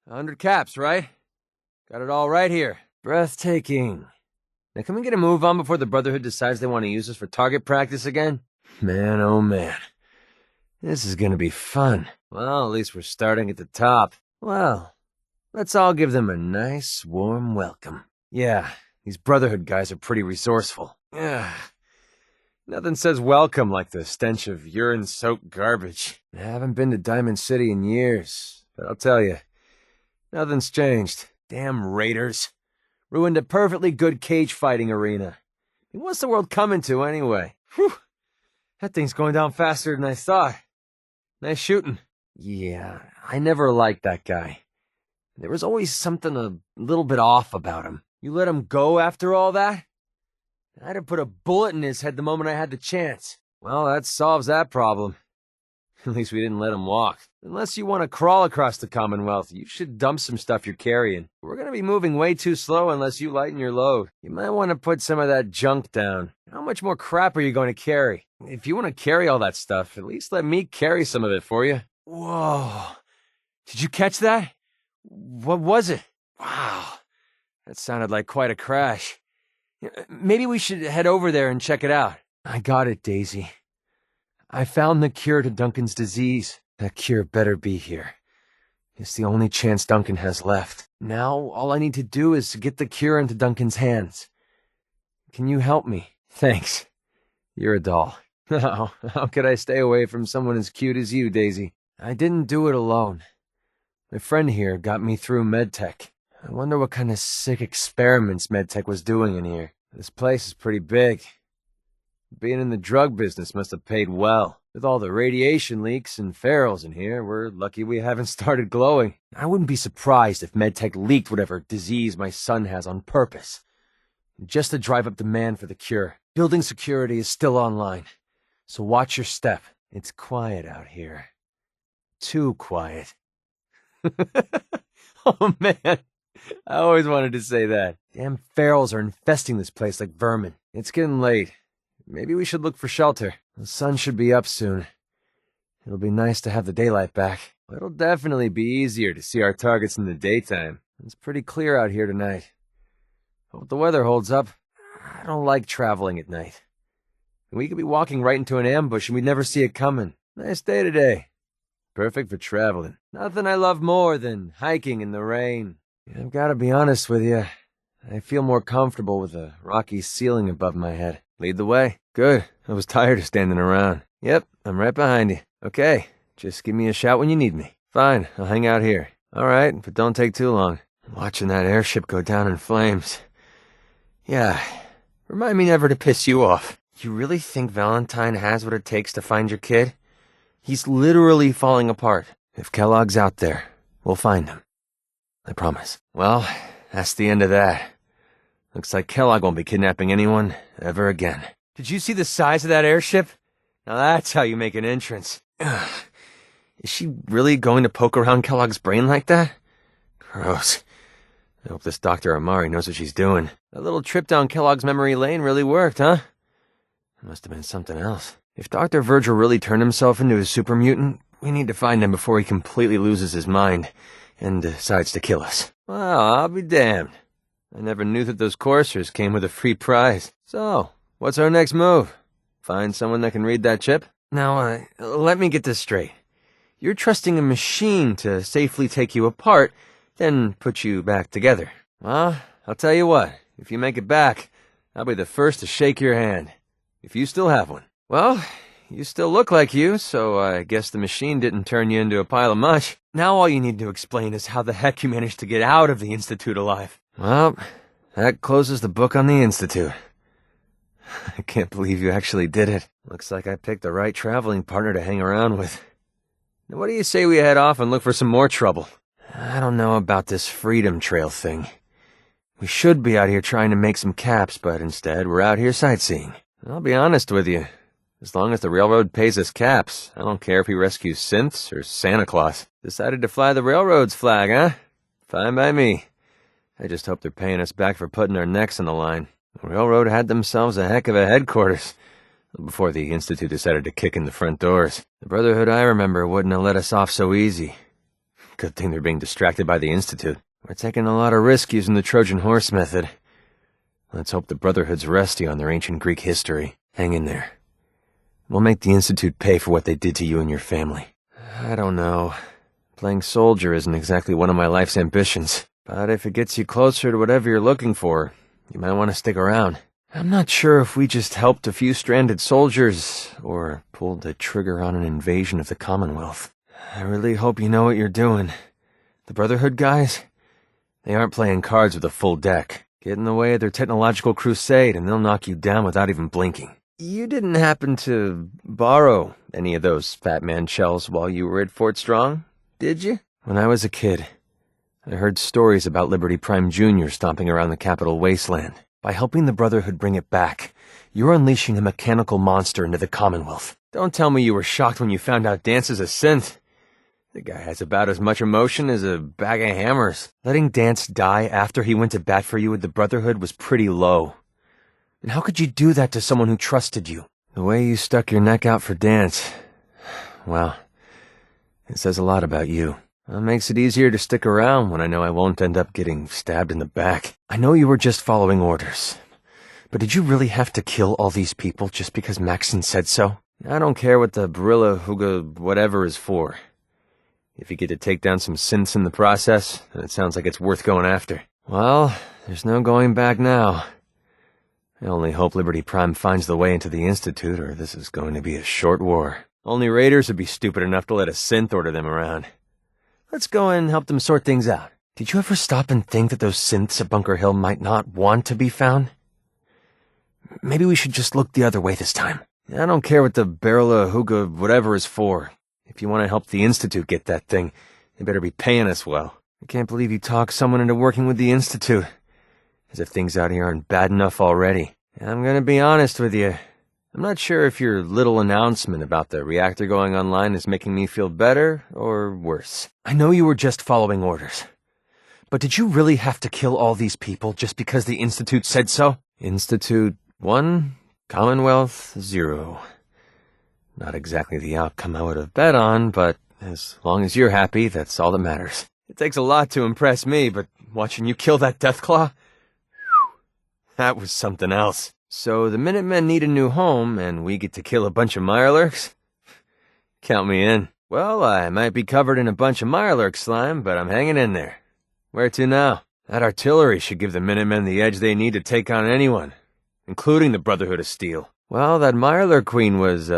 100 caps, right? Got it all right here. Breathtaking. Now can we get a move on before the Brotherhood decides they want to use us for target practice again? Man, oh man. This is gonna be fun. Well, at least we're starting at the top. Well, let's all give them a nice, warm welcome. Yeah, these Brotherhood guys are pretty resourceful. Yeah. Nothing says welcome like the stench of urine-soaked garbage. I haven't been to Diamond City in years, but I'll tell you, nothing's changed. Damn raiders. Ruined a perfectly good cage-fighting arena. I mean, what's the world coming to, anyway? Whew. That thing's going down faster than I thought. Nice shooting. Yeah, I never liked that guy. There was always something a little bit off about him. You let him go after all that? I'd have put a bullet in his head the moment I had the chance. Well, that solves that problem. At least we didn't let him walk. Unless you want to crawl across the Commonwealth, you should dump some stuff you're carrying. We're going to be moving way too slow unless you lighten your load. You might want to put some of that junk down. How much more crap are you going to carry? If you want to carry all that stuff, at least let me carry some of it for you. Whoa. Did you catch that? What was it? Wow. That sounded like quite a crash. Maybe we should head over there and check it out. I got it, Daisy. I found the cure to Duncan's disease. That cure better be here. It's the only chance Duncan has left. Now, all I need to do is get the cure into Duncan's hands. Can you help me? Thanks. You're a doll. How could I stay away from someone as cute as you, Daisy? I didn't do it alone. My friend here got me through MedTech. I wonder what kind of sick experiments MedTech was doing in here. This place is pretty big. Being in the drug business must have paid well. With all the radiation leaks and ferals in here, we're lucky we haven't started glowing. I wouldn't be surprised if MedTech leaked whatever disease my son has on purpose. Just to drive up demand for the cure. Building security is still online. So watch your step. It's quiet out here. Too quiet. Oh man. I always wanted to say that. Damn ferals are infesting this place like vermin. It's getting late. Maybe we should look for shelter. The sun should be up soon. It'll be nice to have the daylight back. It'll definitely be easier to see our targets in the daytime. It's pretty clear out here tonight. Hope the weather holds up. I don't like traveling at night. We could be walking right into an ambush and we'd never see it coming. Nice day today. Perfect for traveling. Nothing I love more than hiking in the rain. I've got to be honest with you. I feel more comfortable with a rocky ceiling above my head. Lead the way. Good. I was tired of standing around. Yep, I'm right behind you. Okay, just give me a shout when you need me. Fine, I'll hang out here. All right, but don't take too long. Watching that airship go down in flames. Yeah, remind me never to piss you off. You really think Valentine has what it takes to find your kid? He's literally falling apart. If Kellogg's out there, we'll find him. I promise. Well, that's the end of that. Looks like Kellogg won't be kidnapping anyone ever again. Did you see the size of that airship? Now that's how you make an entrance. Ugh. Is she really going to poke around Kellogg's brain like that? Gross. I hope this Dr. Amari knows what she's doing. That little trip down Kellogg's memory lane really worked, huh? It must have been something else. If Dr. Virgil really turned himself into a super mutant, we need to find him before he completely loses his mind and decides to kill us. Well, I'll be damned. I never knew that those coursers came with a free prize. So, what's our next move? Find someone that can read that chip? Now, let me get this straight. You're trusting a machine to safely take you apart, then put you back together. Well, I'll tell you what. If you make it back, I'll be the first to shake your hand. If you still have one. Well, you still look like you, so I guess the machine didn't turn you into a pile of mush. Now all you need to explain is how the heck you managed to get out of the Institute alive. Well, that closes the book on the Institute. I can't believe you actually did it. Looks like I picked the right traveling partner to hang around with. Now, what do you say we head off and look for some more trouble? I don't know about this Freedom Trail thing. We should be out here trying to make some caps, but instead we're out here sightseeing. I'll be honest with you. As long as the railroad pays us caps, I don't care if he rescues synths or Santa Claus. Decided to fly the railroad's flag, huh? Fine by me. I just hope they're paying us back for putting our necks on the line. The railroad had themselves a heck of a headquarters before the Institute decided to kick in the front doors. The Brotherhood I remember wouldn't have let us off so easy. Good thing they're being distracted by the Institute. We're taking a lot of risk using the Trojan horse method. Let's hope the Brotherhood's rusty on their ancient Greek history. Hang in there. We'll make the Institute pay for what they did to you and your family. I don't know. Playing soldier isn't exactly one of my life's ambitions. But if it gets you closer to whatever you're looking for, you might want to stick around. I'm not sure if we just helped a few stranded soldiers, or pulled the trigger on an invasion of the Commonwealth. I really hope you know what you're doing. The Brotherhood guys? They aren't playing cards with a full deck. Get in the way of their technological crusade and they'll knock you down without even blinking. You didn't happen to borrow any of those Fat Man shells while you were at Fort Strong, did you? When I was a kid, I heard stories about Liberty Prime Jr. stomping around the capital wasteland. By helping the Brotherhood bring it back, You're unleashing a mechanical monster into the Commonwealth. Don't tell me you were shocked when you found out Dance is a synth. The guy has about as much emotion as a bag of hammers. Letting Dance die after he went to bat for you with the Brotherhood was pretty low. And how could you do that to someone who trusted you? The way you stuck your neck out for Dance, well, it says a lot about you. It makes it easier to stick around when I know I won't end up getting stabbed in the back. I know you were just following orders, but did you really have to kill all these people just because Maxon said so? I don't care what the Barilla Hooga whatever is for. If you get to take down some synths in the process, then it sounds like it's worth going after. Well, there's no going back now. I only hope Liberty Prime finds the way into the Institute, or this is going to be a short war. Only raiders would be stupid enough to let a synth order them around. Let's go and help them sort things out. Did you ever stop and think that those synths at Bunker Hill might not want to be found? Maybe we should just look the other way this time. I don't care what the Barilla Hooga whatever is for. If you want to help the Institute get that thing, they better be paying us well. I can't believe you talked someone into working with the Institute. As if things out here aren't bad enough already. I'm gonna be honest with you. I'm not sure if your little announcement about the reactor going online is making me feel better or worse. I know you were just following orders. But did you really have to kill all these people just because the Institute said so? Institute 1, Commonwealth 0. Not exactly the outcome I would have bet on, but as long as you're happy, that's all that matters. It takes a lot to impress me, but watching you kill that Deathclaw, that was something else. So the Minutemen need a new home, and we get to kill a bunch of Mirelurks? Count me in. Well, I might be covered in a bunch of Mirelurk slime, but I'm hanging in there. Where to now? That artillery should give the Minutemen the edge they need to take on anyone, including the Brotherhood of Steel. Well, that Mirelurk Queen was,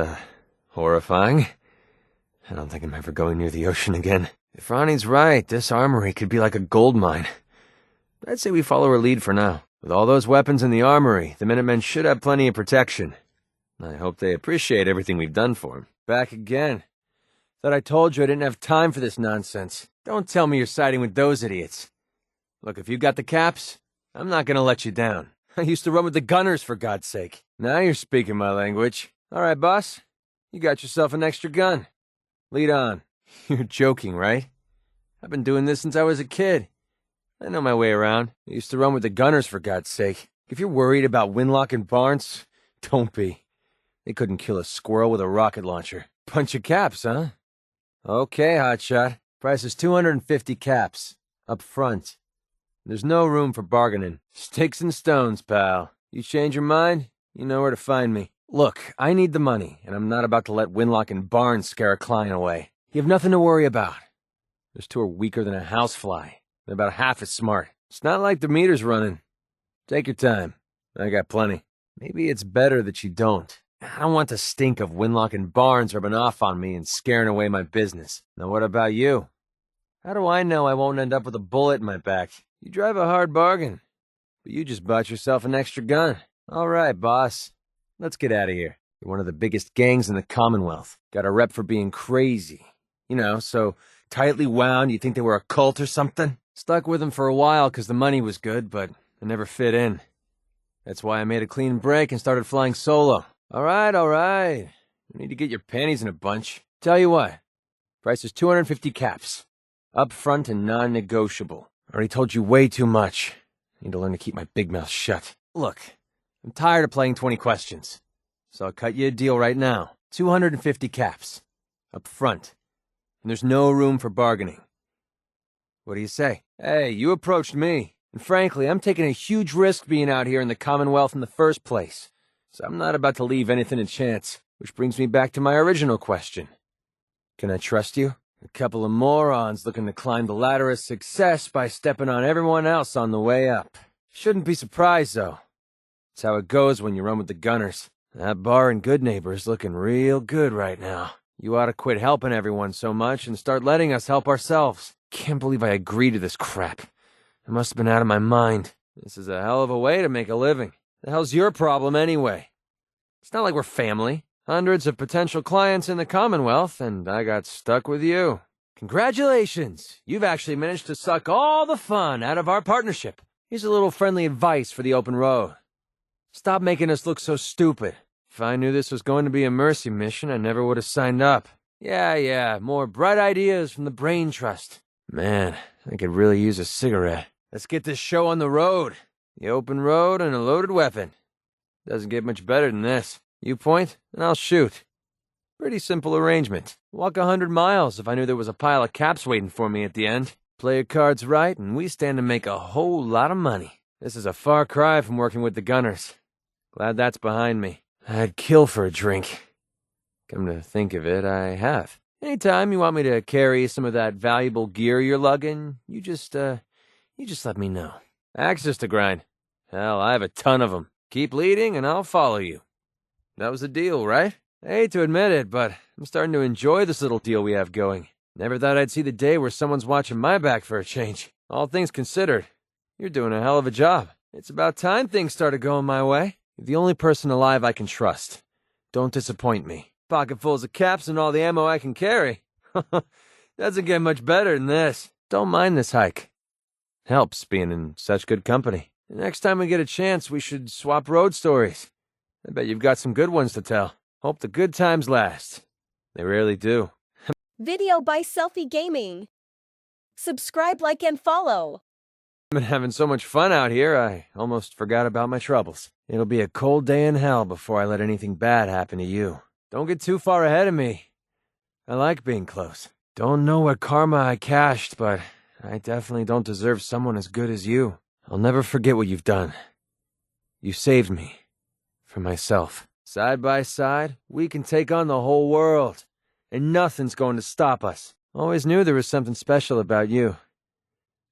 horrifying. I don't think I'm ever going near the ocean again. If Ronnie's right, this armory could be like a gold mine. I'd say we follow her lead for now. With all those weapons in the armory, the Minutemen should have plenty of protection. I hope they appreciate everything we've done for them. Back again. Thought I told you I didn't have time for this nonsense. Don't tell me you're siding with those idiots. Look, if you got the caps, I'm not gonna let you down. I used to run with the gunners, for God's sake. Now you're speaking my language. All right, boss. You got yourself an extra gun. Lead on. You're joking, right? I've been doing this since I was a kid. I know my way around. I used to run with the gunners, for God's sake. If you're worried about Winlock and Barnes, don't be. They couldn't kill a squirrel with a rocket launcher. Bunch of caps, huh? Okay, hotshot. Price is 250 caps. Up front. There's no room for bargaining. Sticks and stones, pal. You change your mind, you know where to find me. Look, I need the money, and I'm not about to let Winlock and Barnes scare a client away. You have nothing to worry about. Those two are weaker than a housefly. They're about half as smart. It's not like the meter's running. Take your time. I got plenty. Maybe it's better that you don't. I don't want the stink of Winlock and Barnes rubbing off on me and scaring away my business. Now what about you? How do I know I won't end up with a bullet in my back? You drive a hard bargain. But you just bought yourself an extra gun. All right, boss. Let's get out of here. You're one of the biggest gangs in the Commonwealth. Got a rep for being crazy. You know, so tightly wound you think they were a cult or something? Stuck with them for a while because the money was good, but it never fit in. That's why I made a clean break and started flying solo. All right. You need to get your panties in a bunch. Tell you what, price is 250 caps. Up front and non-negotiable. Already told you way too much. Need to learn to keep my big mouth shut. Look, I'm tired of playing 20 questions. So I'll cut you a deal right now. 250 caps. Up front. And there's no room for bargaining. What do you say? Hey, you approached me. And frankly, I'm taking a huge risk being out here in the Commonwealth in the first place. So I'm not about to leave anything to chance. Which brings me back to my original question. Can I trust you? A couple of morons looking to climb the ladder of success by stepping on everyone else on the way up. Shouldn't be surprised, though. It's how it goes when you run with the gunners. That bar in Goodneighbor is looking real good right now. You ought to quit helping everyone so much and start letting us help ourselves. Can't believe I agreed to this crap. I must have been out of my mind. This is a hell of a way to make a living. The hell's your problem anyway? It's not like we're family. Hundreds of potential clients in the Commonwealth, and I got stuck with you. Congratulations! You've actually managed to suck all the fun out of our partnership. Here's a little friendly advice for the open road. Stop making us look so stupid. If I knew this was going to be a mercy mission, I never would have signed up. Yeah, more bright ideas from the Brain Trust. Man, I could really use a cigarette. Let's get this show on the road. The open road and a loaded weapon. Doesn't get much better than this. You point, and I'll shoot. Pretty simple arrangement. Walk 100 miles if I knew there was a pile of caps waiting for me at the end. Play your cards right, and we stand to make a whole lot of money. This is a far cry from working with the gunners. Glad that's behind me. I'd kill for a drink. Come to think of it, I have. Anytime you want me to carry some of that valuable gear you're lugging, you just let me know. Axes to grind. Hell, I have a ton of them. Keep leading and I'll follow you. That was the deal, right? I hate to admit it, but I'm starting to enjoy this little deal we have going. Never thought I'd see the day where someone's watching my back for a change. All things considered, you're doing a hell of a job. It's about time things started going my way. You're the only person alive I can trust. Don't disappoint me. Pocketfuls of caps and all the ammo I can carry. Doesn't get much better than this. Don't mind this hike. Helps being in such good company. The next time we get a chance, we should swap road stories. I bet you've got some good ones to tell. Hope the good times last. They rarely do. Video by Selfie Gaming. Subscribe, like, and follow. I've been having so much fun out here, I almost forgot about my troubles. It'll be a cold day in hell before I let anything bad happen to you. Don't get too far ahead of me. I like being close. Don't know what karma I cashed, but I definitely don't deserve someone as good as you. I'll never forget what you've done. You saved me. From myself. Side by side, we can take on the whole world. And nothing's going to stop us. Always knew there was something special about you.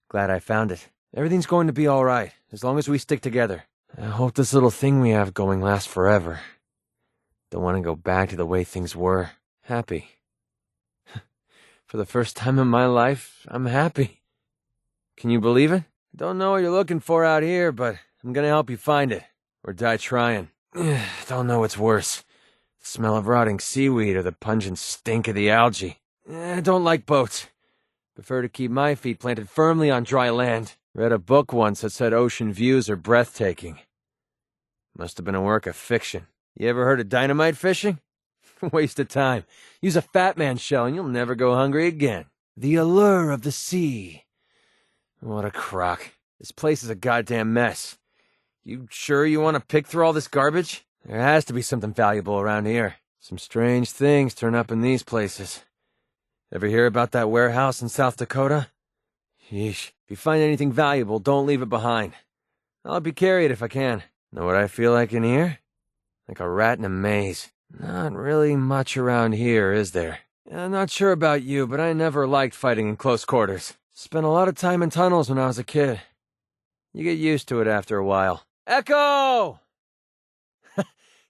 Glad I found it. Everything's going to be all right, as long as we stick together. I hope this little thing we have going lasts forever. Don't want to go back to the way things were. Happy. For the first time in my life, I'm happy. Can you believe it? Don't know what you're looking for out here, but I'm gonna help you find it. Or die trying. Don't know what's worse. The smell of rotting seaweed or the pungent stink of the algae. I don't like boats. Prefer to keep my feet planted firmly on dry land. Read a book once that said ocean views are breathtaking. Must have been a work of fiction. You ever heard of dynamite fishing? Waste of time. Use a fat man shell and you'll never go hungry again. The allure of the sea. What a crock. This place is a goddamn mess. You sure you want to pick through all this garbage? There has to be something valuable around here. Some strange things turn up in these places. Ever hear about that warehouse in South Dakota? Yeesh. If you find anything valuable, don't leave it behind. I'll be carried if I can. Know what I feel like in here? Like a rat in a maze. Not really much around here, is there? I'm not sure about you, but I never liked fighting in close quarters. Spent a lot of time in tunnels when I was a kid. You get used to it after a while. Echo!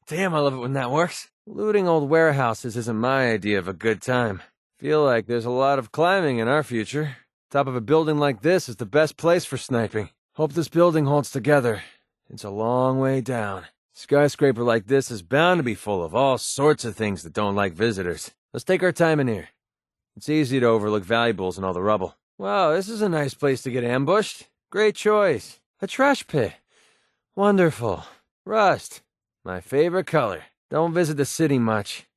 Damn, I love it when that works. Looting old warehouses isn't my idea of a good time. Feel like there's a lot of climbing in our future. Top of a building like this is the best place for sniping. Hope this building holds together. It's a long way down. Skyscraper like this is bound to be full of all sorts of things that don't like visitors. Let's take our time in here. It's easy to overlook valuables and all the rubble. Wow, this is a nice place to get ambushed. Great choice. A trash pit. Wonderful. Rust. My favorite color. Don't visit the city much.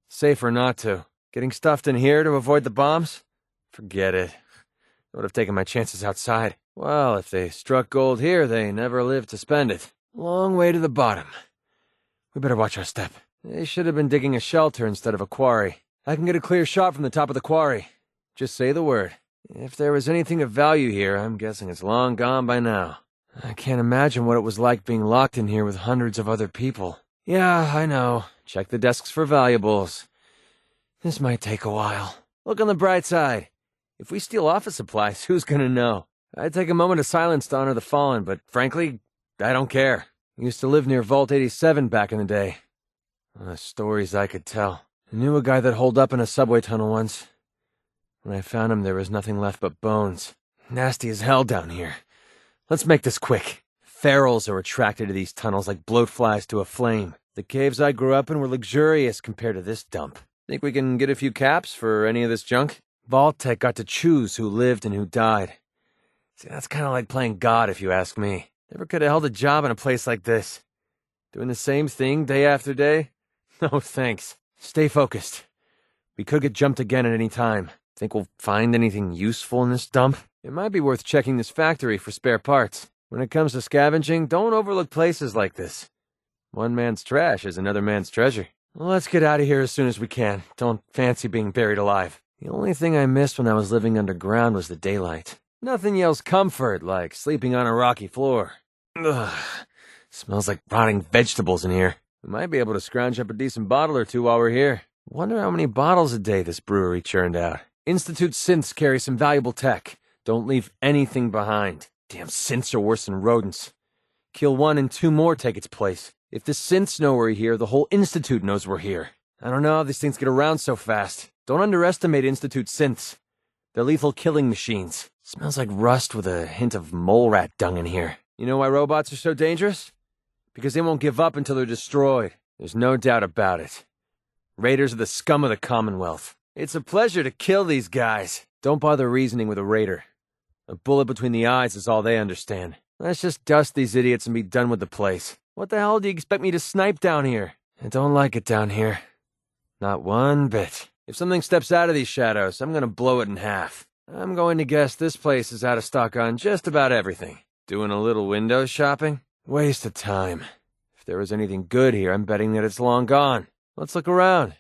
Safer not to. Getting stuffed in here to avoid the bombs? Forget it. I would have taken my chances outside. Well, if they struck gold here, they never lived to spend it. Long way to the bottom. We better watch our step. They should have been digging a shelter instead of a quarry. I can get a clear shot from the top of the quarry. Just say the word. If there was anything of value here, I'm guessing it's long gone by now. I can't imagine what it was like being locked in here with hundreds of other people. Yeah, I know. Check the desks for valuables. This might take a while. Look on the bright side. If we steal office supplies, who's gonna know? I'd take a moment of silence to honor the fallen, but frankly, I don't care. I used to live near Vault 87 back in the day. The stories I could tell. I knew a guy that holed up in a subway tunnel once. When I found him, there was nothing left but bones. Nasty as hell down here. Let's make this quick. Ferals are attracted to these tunnels like bloatflies to a flame. The caves I grew up in were luxurious compared to this dump. Think we can get a few caps for any of this junk? Vault-Tec got to choose who lived and who died. See, that's kind of like playing God if you ask me. Never could have held a job in a place like this. Doing the same thing day after day? No thanks. Stay focused. We could get jumped again at any time. Think we'll find anything useful in this dump? It might be worth checking this factory for spare parts. When it comes to scavenging, don't overlook places like this. One man's trash is another man's treasure. Well, let's get out of here as soon as we can. Don't fancy being buried alive. The only thing I missed when I was living underground was the daylight. Nothing yells comfort like sleeping on a rocky floor. Ugh. Smells like rotting vegetables in here. We might be able to scrounge up a decent bottle or two while we're here. Wonder how many bottles a day this brewery churned out. Institute synths carry some valuable tech. Don't leave anything behind. Damn synths are worse than rodents. Kill one and two more take its place. If the synths know we're here, the whole Institute knows we're here. I don't know how these things get around so fast. Don't underestimate Institute synths. They're lethal killing machines. Smells like rust with a hint of mole rat dung in here. You know why robots are so dangerous? Because they won't give up until they're destroyed. There's no doubt about it. Raiders are the scum of the Commonwealth. It's a pleasure to kill these guys. Don't bother reasoning with a raider. A bullet between the eyes is all they understand. Let's just dust these idiots and be done with the place. What the hell do you expect me to snipe down here? I don't like it down here. Not one bit. If something steps out of these shadows, I'm gonna blow it in half. I'm going to guess this place is out of stock on just about everything. Doing a little window shopping? Waste of time. If there was anything good here, I'm betting that it's long gone. Let's look around.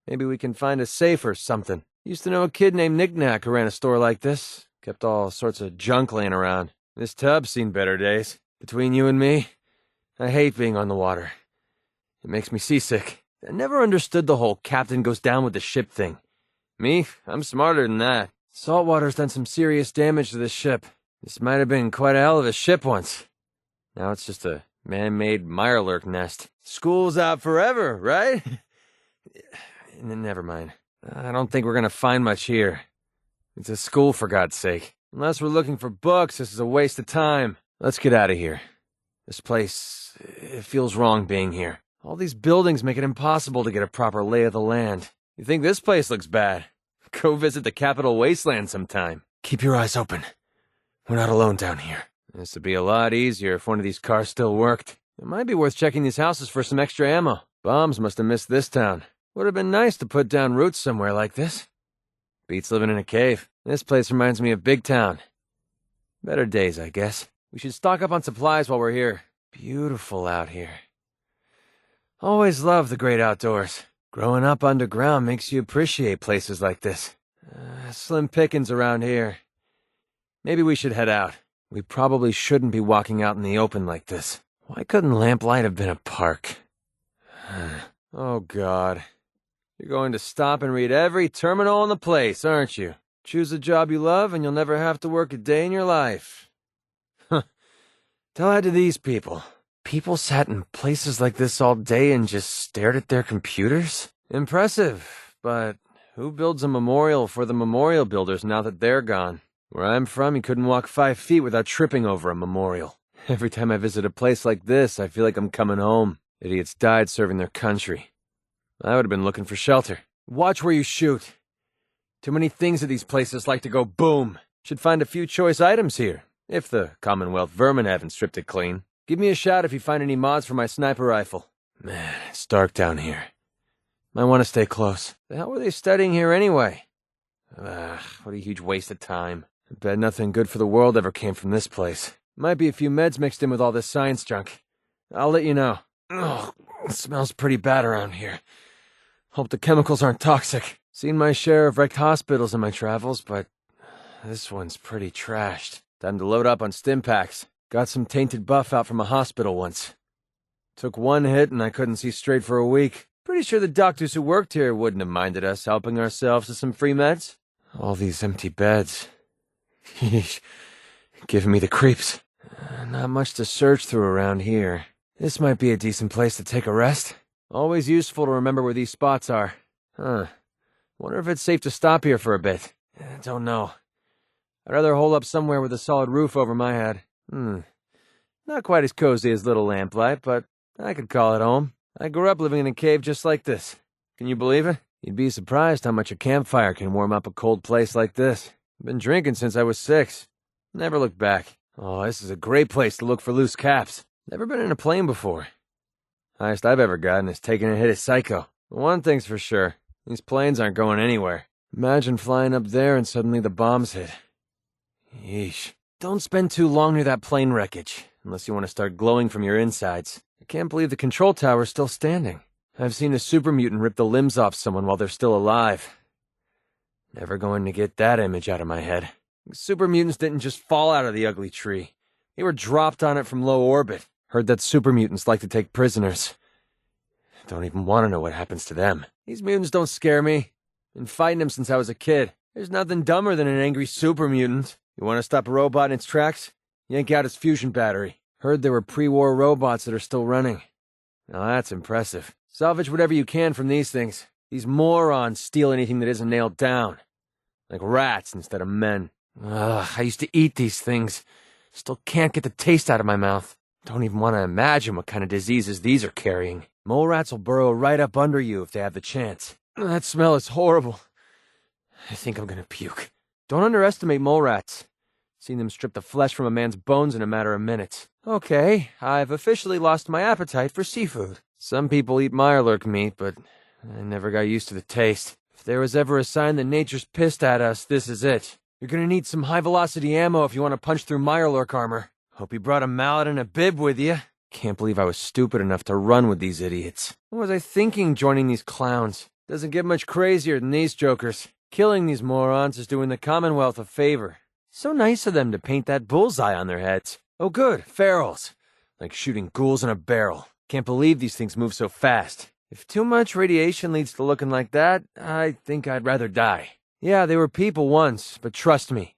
Maybe we can find a safe or something. Used to know a kid named Knick-Knack who ran a store like this. Kept all sorts of junk laying around. This tub's seen better days. Between you and me, I hate being on the water. It makes me seasick. I never understood the whole captain goes down with the ship thing. Me, I'm smarter than that. Saltwater's done some serious damage to this ship. This might have been quite a hell of a ship once. Now it's just a man-made mirelurk nest. School's out forever, right? Never mind. I don't think we're gonna find much here. It's a school, for God's sake. Unless we're looking for books, this is a waste of time. Let's get out of here. This place, it feels wrong being here. All these buildings make it impossible to get a proper lay of the land. You think this place looks bad? Go visit the Capital Wasteland sometime. Keep your eyes open. We're not alone down here. This would be a lot easier if one of these cars still worked. It might be worth checking these houses for some extra ammo. Bombs must have missed this town. Would have been nice to put down roots somewhere like this. Beats living in a cave. This place reminds me of Big Town. Better days, I guess. We should stock up on supplies while we're here. Beautiful out here. Always loved the great outdoors. Growing up underground makes you appreciate places like this. Slim pickings around here. Maybe we should head out. We probably shouldn't be walking out in the open like this. Why couldn't Lamplight have been a park? Oh, God. You're going to stop and read every terminal in the place, aren't you? Choose a job you love and you'll never have to work a day in your life. Tell that to these people. People sat in places like this all day and just stared at their computers? Impressive, but who builds a memorial for the memorial builders now that they're gone? Where I'm from, you couldn't walk 5 feet without tripping over a memorial. Every time I visit a place like this, I feel like I'm coming home. Idiots died serving their country. I would have been looking for shelter. Watch where you shoot. Too many things at these places like to go boom. Should find a few choice items here, if the Commonwealth vermin haven't stripped it clean. Give me a shout if you find any mods for my sniper rifle. Man, it's dark down here. Might want to stay close. The hell were they studying here anyway? What a huge waste of time. I bet nothing good for the world ever came from this place. Might be a few meds mixed in with all this science junk. I'll let you know. Ugh, it smells pretty bad around here. Hope the chemicals aren't toxic. Seen my share of wrecked hospitals in my travels, but this one's pretty trashed. Time to load up on stim packs. Got some tainted buff out from a hospital once. Took one hit and I couldn't see straight for a week. Pretty sure the doctors who worked here wouldn't have minded us helping ourselves to some free meds. All these empty beds. Yeesh. Giving me the creeps. Not much to search through around here. This might be a decent place to take a rest. Always useful to remember where these spots are. Wonder if it's safe to stop here for a bit. Don't know. I'd rather hole up somewhere with a solid roof over my head. Not quite as cozy as Little Lamplight, but I could call it home. I grew up living in a cave just like this. Can you believe it? You'd be surprised how much a campfire can warm up a cold place like this. I've been drinking since I was 6. Never looked back. Oh, this is a great place to look for loose caps. Never been in a plane before. Highest I've ever gotten is taking a hit at Psycho. One thing's for sure, these planes aren't going anywhere. Imagine flying up there and suddenly the bombs hit. Yeesh. Don't spend too long near that plane wreckage, unless you want to start glowing from your insides. I can't believe the control tower's still standing. I've seen a super mutant rip the limbs off someone while they're still alive. Never going to get that image out of my head. Super mutants didn't just fall out of the ugly tree. They were dropped on it from low orbit. Heard that super mutants like to take prisoners. Don't even want to know what happens to them. These mutants don't scare me. Been fighting them since I was a kid. There's nothing dumber than an angry super mutant. You want to stop a robot in its tracks? Yank out its fusion battery. Heard there were pre-war robots that are still running. Now that's impressive. Salvage whatever you can from these things. These morons steal anything that isn't nailed down. Like rats instead of men. Ugh, I used to eat these things. Still can't get the taste out of my mouth. Don't even want to imagine what kind of diseases these are carrying. Mole rats will burrow right up under you if they have the chance. That smell is horrible. I think I'm gonna puke. Don't underestimate mole rats. Seen them strip the flesh from a man's bones in a matter of minutes. Okay, I've officially lost my appetite for seafood. Some people eat Mirelurk meat, but I never got used to the taste. If there was ever a sign that nature's pissed at us, this is it. You're gonna need some high-velocity ammo if you want to punch through Mirelurk armor. Hope you brought a mallet and a bib with you. Can't believe I was stupid enough to run with these idiots. What was I thinking joining these clowns? Doesn't get much crazier than these jokers. Killing these morons is doing the Commonwealth a favor. So nice of them to paint that bullseye on their heads. Oh good, ferals. Like shooting ghouls in a barrel. Can't believe these things move so fast. If too much radiation leads to looking like that, I think I'd rather die. Yeah, they were people once, but trust me,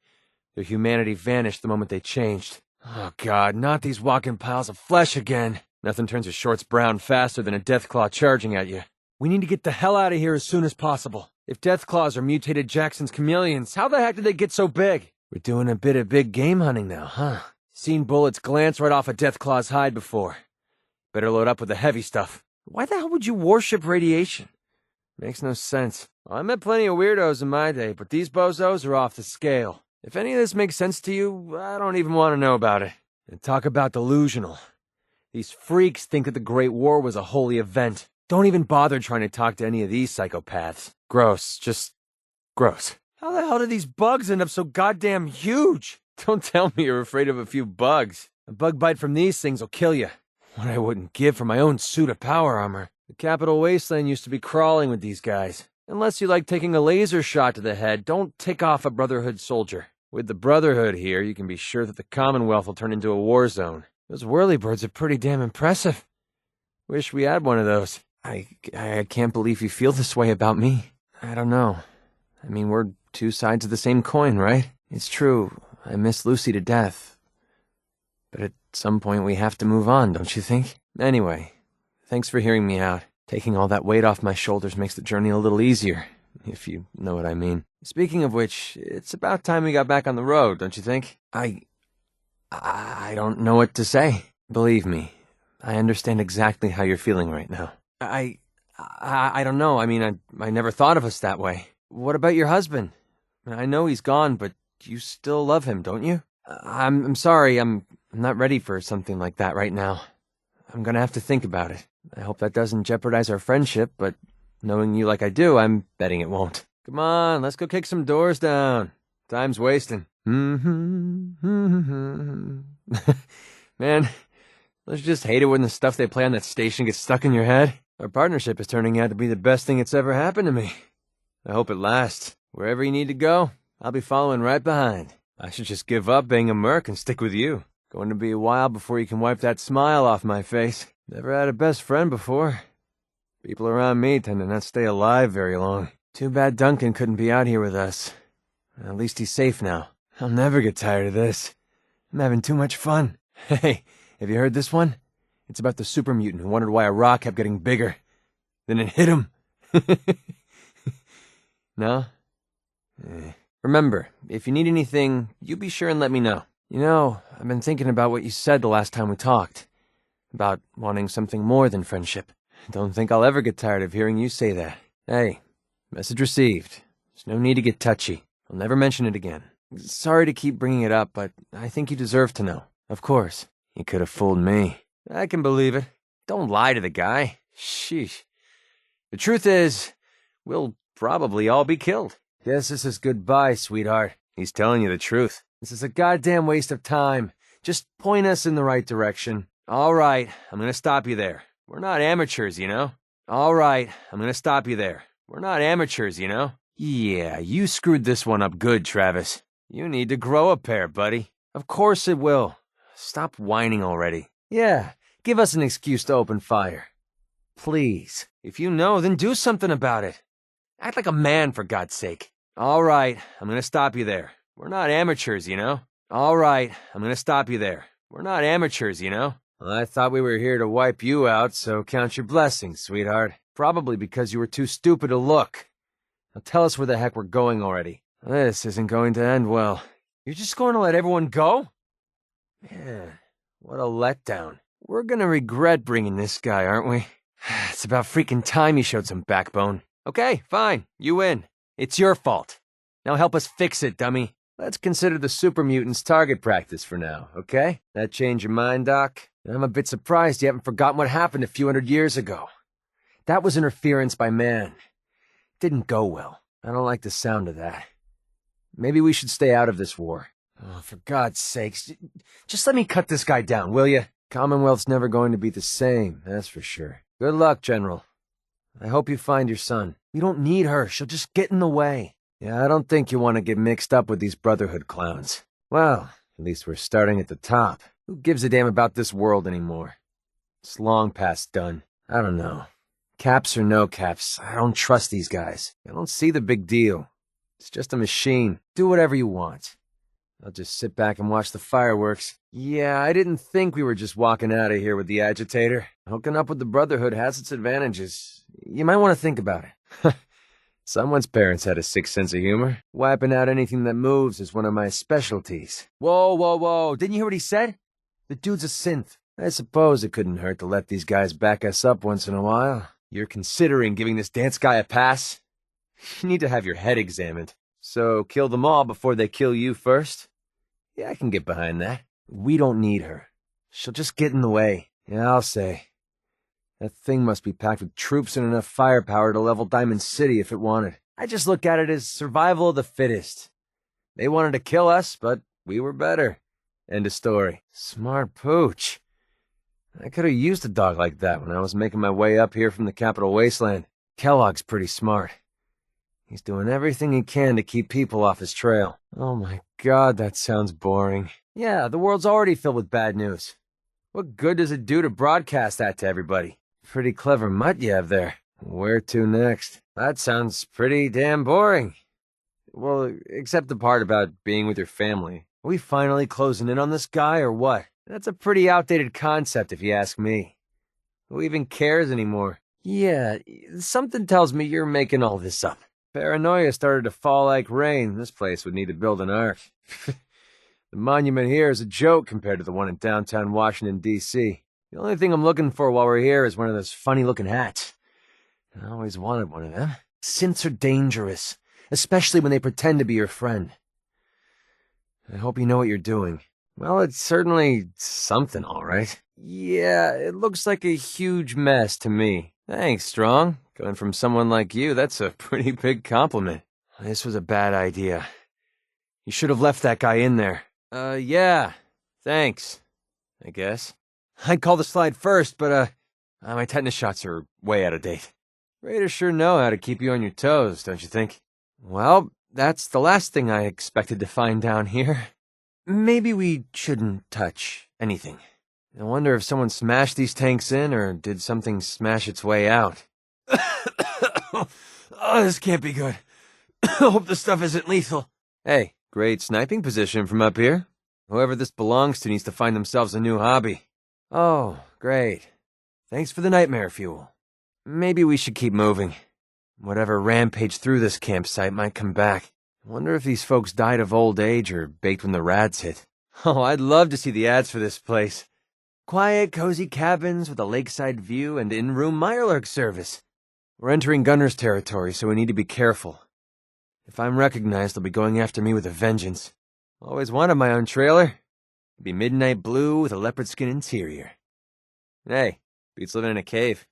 their humanity vanished the moment they changed. Oh god, not these walking piles of flesh again. Nothing turns your shorts brown faster than a Deathclaw charging at you. We need to get the hell out of here as soon as possible. If Deathclaws are mutated Jackson's chameleons, how the heck did they get so big? We're doing a bit of big game hunting now, huh? Seen bullets glance right off a Deathclaw's hide before. Better load up with the heavy stuff. Why the hell would you worship radiation? Makes no sense. Well, I met plenty of weirdos in my day, but these bozos are off the scale. If any of this makes sense to you, I don't even want to know about it. And talk about delusional. These freaks think that the Great War was a holy event. Don't even bother trying to talk to any of these psychopaths. Gross. Just gross. How the hell did these bugs end up so goddamn huge? Don't tell me you're afraid of a few bugs. A bug bite from these things will kill you. What I wouldn't give for my own suit of power armor. The Capital Wasteland used to be crawling with these guys. Unless you like taking a laser shot to the head, don't tick off a Brotherhood soldier. With the Brotherhood here, you can be sure that the Commonwealth will turn into a war zone. Those whirlybirds are pretty damn impressive. Wish we had one of those. I can't believe you feel this way about me. I don't know. I mean, we're two sides of the same coin, right? It's true, I miss Lucy to death. But at some point we have to move on, don't you think? Anyway, thanks for hearing me out. Taking all that weight off my shoulders makes the journey a little easier, if you know what I mean. Speaking of which, it's about time we got back on the road, don't you think? I don't know what to say. Believe me, I understand exactly how you're feeling right now. I don't know. I mean, I never thought of us that way. What about your husband? I know he's gone, but you still love him, don't you? I'm sorry, I'm not ready for something like that right now. I'm gonna have to think about it. I hope that doesn't jeopardize our friendship, but knowing you like I do, I'm betting it won't. Come on, let's go kick some doors down. Time's wasting. Man, don't you just hate it when the stuff they play on that station gets stuck in your head? Our partnership is turning out to be the best thing that's ever happened to me. I hope it lasts. Wherever you need to go, I'll be following right behind. I should just give up being a merc and stick with you. Going to be a while before you can wipe that smile off my face. Never had a best friend before. People around me tend to not stay alive very long. Too bad Duncan couldn't be out here with us. At least he's safe now. I'll never get tired of this. I'm having too much fun. Hey, have you heard this one? It's about the super mutant who wondered why a rock kept getting bigger. Then it hit him. No? Remember, if you need anything, you be sure and let me know. You know, I've been thinking about what you said the last time we talked. About wanting something more than friendship. Don't think I'll ever get tired of hearing you say that. Hey, message received. There's no need to get touchy. I'll never mention it again. Sorry to keep bringing it up, but I think you deserve to know. Of course. You could have fooled me. I can believe it. Don't lie to the guy. Sheesh. The truth is, we'll probably all be killed. Guess this is goodbye, sweetheart. He's telling you the truth. This is a goddamn waste of time. Just point us in the right direction. All right, I'm gonna stop you there. We're not amateurs, you know? All right, I'm gonna stop you there. We're not amateurs, you know? Yeah, you screwed this one up good, Travis. You need to grow a pair, buddy. Of course it will. Stop whining already. Yeah, give us an excuse to open fire. Please. If you know, then do something about it. Act like a man, for God's sake. All right, I'm gonna stop you there. We're not amateurs, you know? All right, I'm gonna stop you there. We're not amateurs, you know? Well, I thought we were here to wipe you out, so count your blessings, sweetheart. Probably because you were too stupid to look. Now tell us where the heck we're going already. This isn't going to end well. You're just going to let everyone go? Man, what a letdown. We're gonna regret bringing this guy, aren't we? It's about freaking time you showed some backbone. Okay, fine, you win. It's your fault. Now help us fix it, dummy. Let's consider the super mutants target practice for now, okay? That change your mind, Doc? I'm a bit surprised you haven't forgotten what happened a few hundred years ago. That was interference by man. Didn't go well. I don't like the sound of that. Maybe we should stay out of this war. Oh, for God's sakes, just let me cut this guy down, will you? Commonwealth's never going to be the same, that's for sure. Good luck, General. I hope you find your son. We don't need her. She'll just get in the way. Yeah, I don't think you want to get mixed up with these Brotherhood clowns. Well, at least we're starting at the top. Who gives a damn about this world anymore? It's long past done. I don't know. Caps or no caps, I don't trust these guys. I don't see the big deal. It's just a machine. Do whatever you want. I'll just sit back and watch the fireworks. Yeah, I didn't think we were just walking out of here with the agitator. Hooking up with the Brotherhood has its advantages. You might want to think about it. Someone's parents had a sick sense of humor. Wiping out anything that moves is one of my specialties. Whoa, whoa, whoa. Didn't you hear what he said? The dude's a synth. I suppose it couldn't hurt to let these guys back us up once in a while. You're considering giving this dance guy a pass? You need to have your head examined. So kill them all before they kill you first? Yeah, I can get behind that. We don't need her. She'll just get in the way. Yeah, I'll say. That thing must be packed with troops and enough firepower to level Diamond City if it wanted. I just look at it as survival of the fittest. They wanted to kill us, but we were better. End of story. Smart pooch. I could have used a dog like that when I was making my way up here from the Capital Wasteland. Kellogg's pretty smart. He's doing everything he can to keep people off his trail. Oh my God, that sounds boring. Yeah, the world's already filled with bad news. What good does it do to broadcast that to everybody? Pretty clever mutt you have there. Where to next? That sounds pretty damn boring. Well, except the part about being with your family. Are we finally closing in on this guy or what? That's a pretty outdated concept if you ask me. Who even cares anymore? Yeah, something tells me you're making all this up. Paranoia started to fall like rain. This place would need to build an ark. The monument here is a joke compared to the one in downtown Washington, D.C. The only thing I'm looking for while we're here is one of those funny-looking hats. I always wanted one of them. Synths are dangerous, especially when they pretend to be your friend. I hope you know what you're doing. Well, it's certainly something, all right. Yeah, it looks like a huge mess to me. Thanks, Strong. Coming from someone like you, that's a pretty big compliment. This was a bad idea. You should have left that guy in there. Yeah. Thanks, I guess. I'd call the slide first, but, my tetanus shots are way out of date. Raiders sure know how to keep you on your toes, don't you think? Well, that's the last thing I expected to find down here. Maybe we shouldn't touch anything. I wonder if someone smashed these tanks in, or did something smash its way out. Oh, this can't be good. I hope the stuff isn't lethal. Hey, great sniping position from up here. Whoever this belongs to needs to find themselves a new hobby. Oh, great. Thanks for the nightmare fuel. Maybe we should keep moving. Whatever rampaged through this campsite might come back. I wonder if these folks died of old age or baked when the rads hit. Oh, I'd love to see the ads for this place. Quiet, cozy cabins with a lakeside view and in-room Mirelurk service. We're entering Gunner's territory, so we need to be careful. If I'm recognized, they'll be going after me with a vengeance. Always wanted my own trailer. It'd be midnight blue with a leopard skin interior. Hey, Beats living in a cave.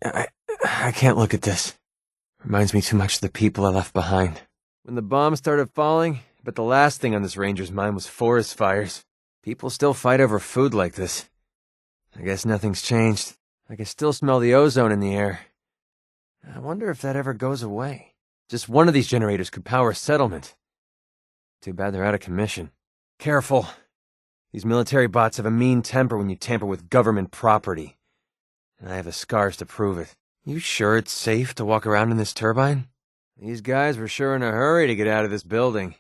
I can't look at this. Reminds me too much of the people I left behind. When the bombs started falling, but the last thing on this ranger's mind was forest fires. People still fight over food like this. I guess nothing's changed. I can still smell the ozone in the air. I wonder if that ever goes away. Just one of these generators could power a settlement. Too bad they're out of commission. Careful. These military bots have a mean temper when you tamper with government property. And I have the scars to prove it. You sure it's safe to walk around in this turbine? These guys were sure in a hurry to get out of this building.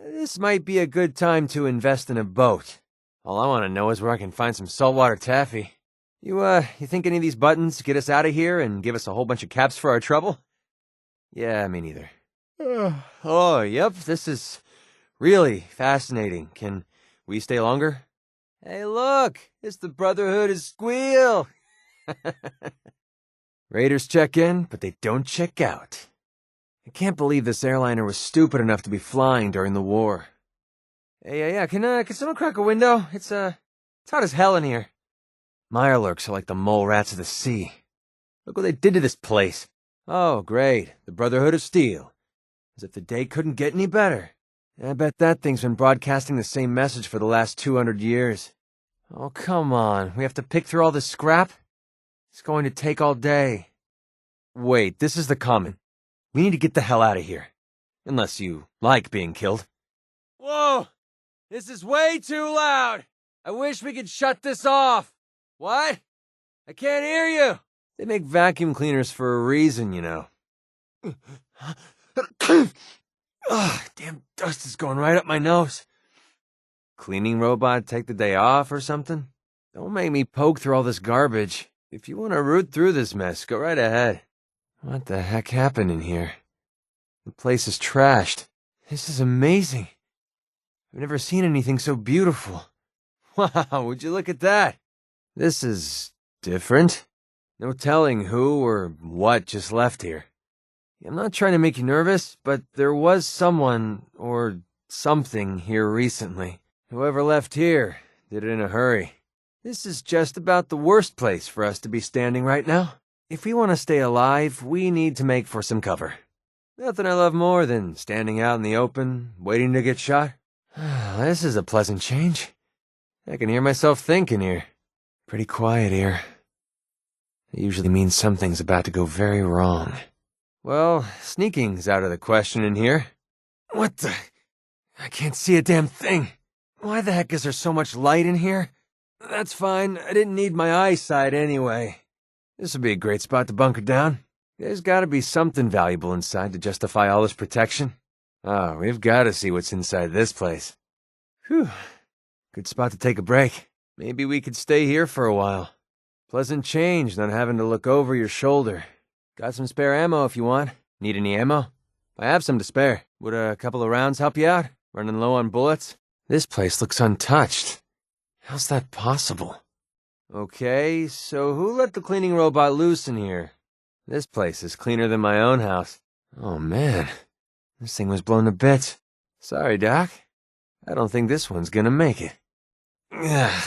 This might be a good time to invest in a boat. All I want to know is where I can find some saltwater taffy. You think any of these buttons get us out of here and give us a whole bunch of caps for our trouble? Yeah, me neither. Oh, yep, this is really fascinating. Can we stay longer? Hey, look! It's the Brotherhood of Squeal! Raiders check in, but they don't check out. I can't believe this airliner was stupid enough to be flying during the war. Hey, yeah, can someone crack a window? It's hot as hell in here. Mirelurks are like the mole rats of the sea. Look what they did to this place. Oh, great, the Brotherhood of Steel. As if the day couldn't get any better. I bet that thing's been broadcasting the same message for the last 200 years. Oh, come on, we have to pick through all this scrap? It's going to take all day. Wait, this is the common. We need to get the hell out of here. Unless you like being killed. Whoa! This is way too loud! I wish we could shut this off! What? I can't hear you! They make vacuum cleaners for a reason, you know. Ugh, damn dust is going right up my nose. Cleaning robot take the day off or something? Don't make me poke through all this garbage. If you want to root through this mess, go right ahead. What the heck happened in here? The place is trashed. This is amazing. I've never seen anything so beautiful. Wow, would you look at that? This is different. No telling who or what just left here. I'm not trying to make you nervous, but there was someone or something here recently. Whoever left here did it in a hurry. This is just about the worst place for us to be standing right now. If we want to stay alive, we need to make for some cover. Nothing I love more than standing out in the open, waiting to get shot. This is a pleasant change. I can hear myself thinking here. Pretty quiet here. It usually means something's about to go very wrong. Well, sneaking's out of the question in here. What the? I can't see a damn thing. Why the heck is there so much light in here? That's fine. I didn't need my eyesight anyway. This would be a great spot to bunker down. There's gotta be something valuable inside to justify all this protection. Oh, we've gotta see what's inside this place. Whew. Good spot to take a break. Maybe we could stay here for a while. Pleasant change, not having to look over your shoulder. Got some spare ammo if you want. Need any ammo? I have some to spare. Would a couple of rounds help you out? Running low on bullets? This place looks untouched. How's that possible? Okay, so who let the cleaning robot loose in here? This place is cleaner than my own house. Oh man, this thing was blown to bits. Sorry, Doc. I don't think this one's gonna make it. Ugh,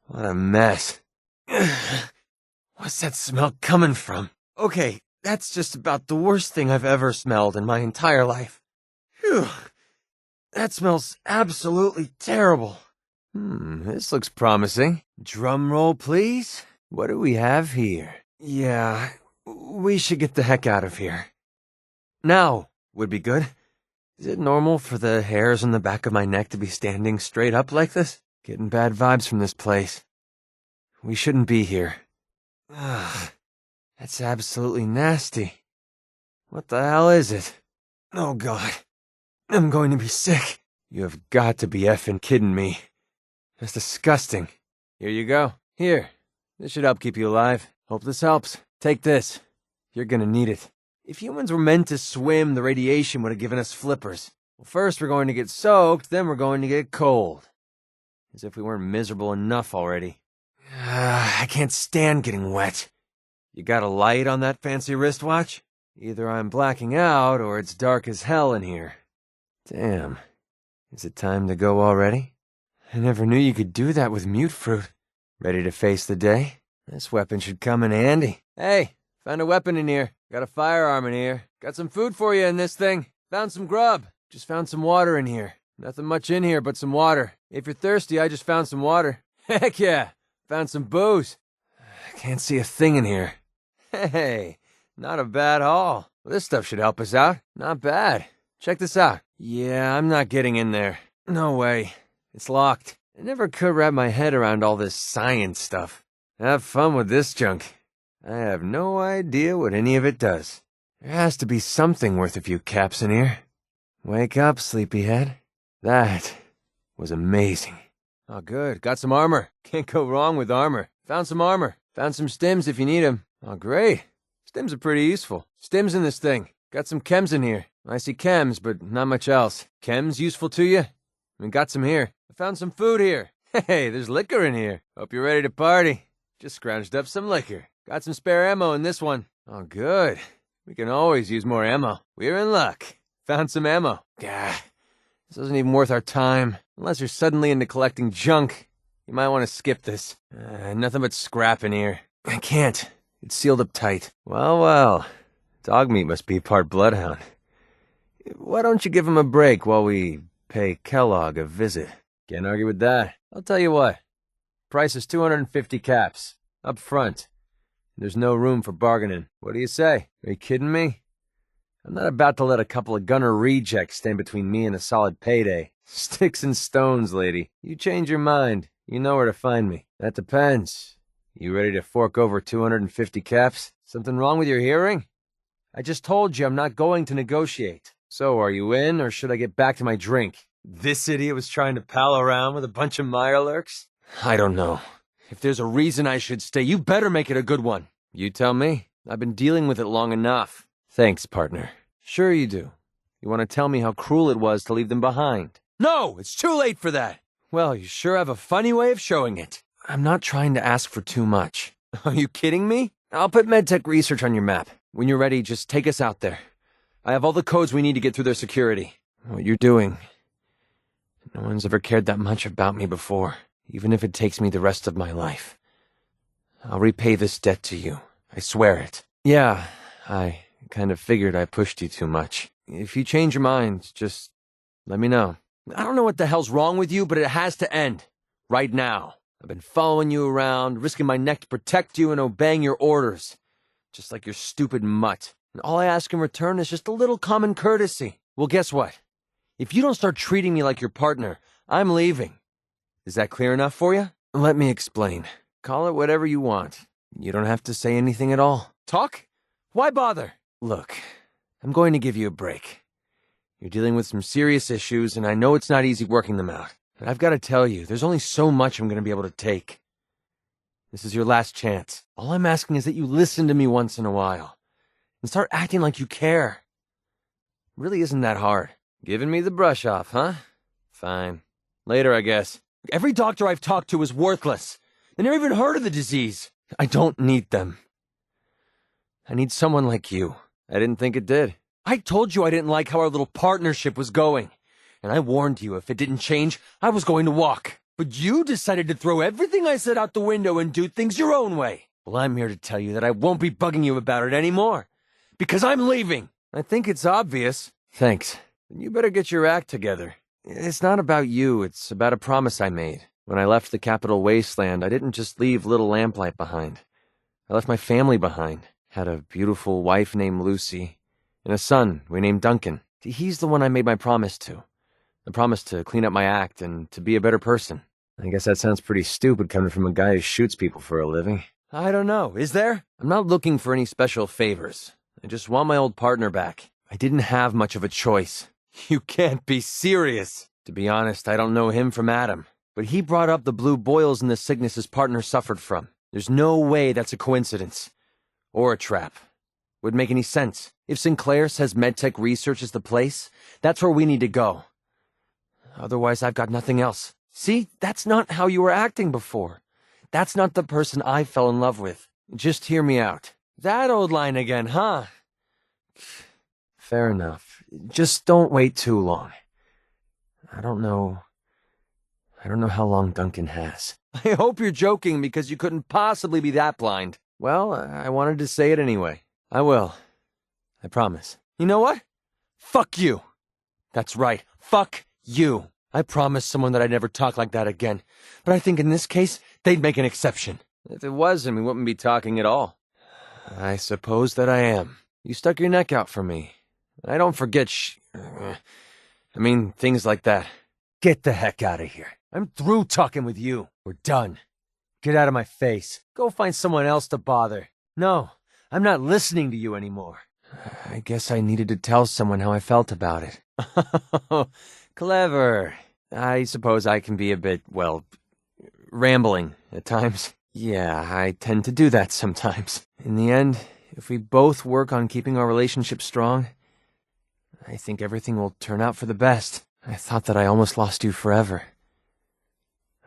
what a mess. Ugh, what's that smell coming from? Okay, that's just about the worst thing I've ever smelled in my entire life. Phew, that smells absolutely terrible. This looks promising. Drum roll, please. What do we have here? Yeah, we should get the heck out of here. Now would be good. Is it normal for the hairs on the back of my neck to be standing straight up like this? Getting bad vibes from this place. We shouldn't be here. Ugh, that's absolutely nasty. What the hell is it? Oh God, I'm going to be sick. You have got to be effing kidding me. That's disgusting. Here you go. Here. This should help keep you alive. Hope this helps. Take this. You're gonna need it. If humans were meant to swim, the radiation would have given us flippers. Well, first we're going to get soaked, then we're going to get cold. As if we weren't miserable enough already. I can't stand getting wet. You got a light on that fancy wristwatch? Either I'm blacking out, or it's dark as hell in here. Damn. Is it time to go already? I never knew you could do that with mute fruit. Ready to face the day? This weapon should come in handy. Hey, found a weapon in here. Got a firearm in here. Got some food for you in this thing. Found some grub. Just found some water in here. Nothing much in here but some water. If you're thirsty, I just found some water. Heck yeah, found some booze. I can't see a thing in here. Hey, not a bad haul. Well, this stuff should help us out. Not bad. Check this out. Yeah, I'm not getting in there. No way. It's locked. I never could wrap my head around all this science stuff. Have fun with this junk. I have no idea what any of it does. There has to be something worth a few caps in here. Wake up, sleepyhead. That was amazing. Oh, good. Got some armor. Can't go wrong with armor. Found some armor. Found some stims if you need them. Oh, great. Stims are pretty useful. Stims in this thing. Got some chems in here. I see chems, but not much else. Chems useful to you? We got some here. I found some food here. Hey, there's liquor in here. Hope you're ready to party. Just scrounged up some liquor. Got some spare ammo in this one. Oh, good. We can always use more ammo. We're in luck. Found some ammo. Gah. This isn't even worth our time. Unless you're suddenly into collecting junk, you might want to skip this. Nothing but scrap in here. I can't. It's sealed up tight. Well, well. Dog meat must be part bloodhound. Why don't you give him a break while we pay Kellogg a visit? Can't argue with that. I'll tell you what. Price is 250 caps. Up front. There's no room for bargaining. What do you say? Are you kidding me? I'm not about to let a couple of gunner rejects stand between me and a solid payday. Sticks and stones, lady. You change your mind. You know where to find me. That depends. You ready to fork over 250 caps? Something wrong with your hearing? I just told you I'm not going to negotiate. So, are you in, or should I get back to my drink? This idiot was trying to pal around with a bunch of Mirelurks? I don't know. If there's a reason I should stay, you better make it a good one. You tell me. I've been dealing with it long enough. Thanks, partner. Sure you do. You want to tell me how cruel it was to leave them behind? No! It's too late for that! Well, you sure have a funny way of showing it. I'm not trying to ask for too much. Are you kidding me? I'll put MedTech research on your map. When you're ready, just take us out there. I have all the codes we need to get through their security. What you're doing. No one's ever cared that much about me before, even if it takes me the rest of my life. I'll repay this debt to you. I swear it. Yeah, I kind of figured I pushed you too much. If you change your mind, just let me know. I don't know what the hell's wrong with you, but it has to end. Right now. I've been following you around, risking my neck to protect you and obeying your orders. Just like your stupid mutt. And all I ask in return is just a little common courtesy. Well, guess what? If you don't start treating me like your partner, I'm leaving. Is that clear enough for you? Let me explain. Call it whatever you want. You don't have to say anything at all. Talk? Why bother? Look, I'm going to give you a break. You're dealing with some serious issues, and I know it's not easy working them out. But I've got to tell you, there's only so much I'm going to be able to take. This is your last chance. All I'm asking is that you listen to me once in a while. And start acting like you care. It really isn't that hard. Giving me the brush off, huh? Fine. Later, I guess. Every doctor I've talked to is worthless. They never even heard of the disease. I don't need them. I need someone like you. I didn't think it did. I told you I didn't like how our little partnership was going. And I warned you if it didn't change, I was going to walk. But you decided to throw everything I said out the window and do things your own way. Well, I'm here to tell you that I won't be bugging you about it anymore. Because I'm leaving. I think it's obvious. Thanks. You better get your act together. It's not about you, it's about a promise I made. When I left the Capital Wasteland, I didn't just leave little Lamplight behind. I left my family behind. Had a beautiful wife named Lucy, and a son we named Duncan. He's the one I made my promise to. The promise to clean up my act and to be a better person. I guess that sounds pretty stupid coming from a guy who shoots people for a living. I don't know, is there? I'm not looking for any special favors. I just want my old partner back. I didn't have much of a choice. You can't be serious. To be honest, I don't know him from Adam. But he brought up the blue boils and the sickness his partner suffered from. There's no way that's a coincidence. Or a trap. Would make any sense. If Sinclair says MedTech research is the place, that's where we need to go. Otherwise, I've got nothing else. See, that's not how you were acting before. That's not the person I fell in love with. Just hear me out. That old line again, huh? Fair enough. Just don't wait too long. I don't know how long Duncan has. I hope you're joking because you couldn't possibly be that blind. Well, I wanted to say it anyway. I will. I promise. You know what? Fuck you. That's right. Fuck you. I promised someone that I'd never talk like that again. But I think in this case, they'd make an exception. If it wasn't, we wouldn't be talking at all. I suppose that I am. You stuck your neck out for me. I don't forget things like that. Get the heck out of here. I'm through talking with you. We're done. Get out of my face. Go find someone else to bother. No, I'm not listening to you anymore. I guess I needed to tell someone how I felt about it. Clever. I suppose I can be a bit, rambling at times. Yeah, I tend to do that sometimes. In the end, if we both work on keeping our relationship strong, I think everything will turn out for the best. I thought that I almost lost you forever.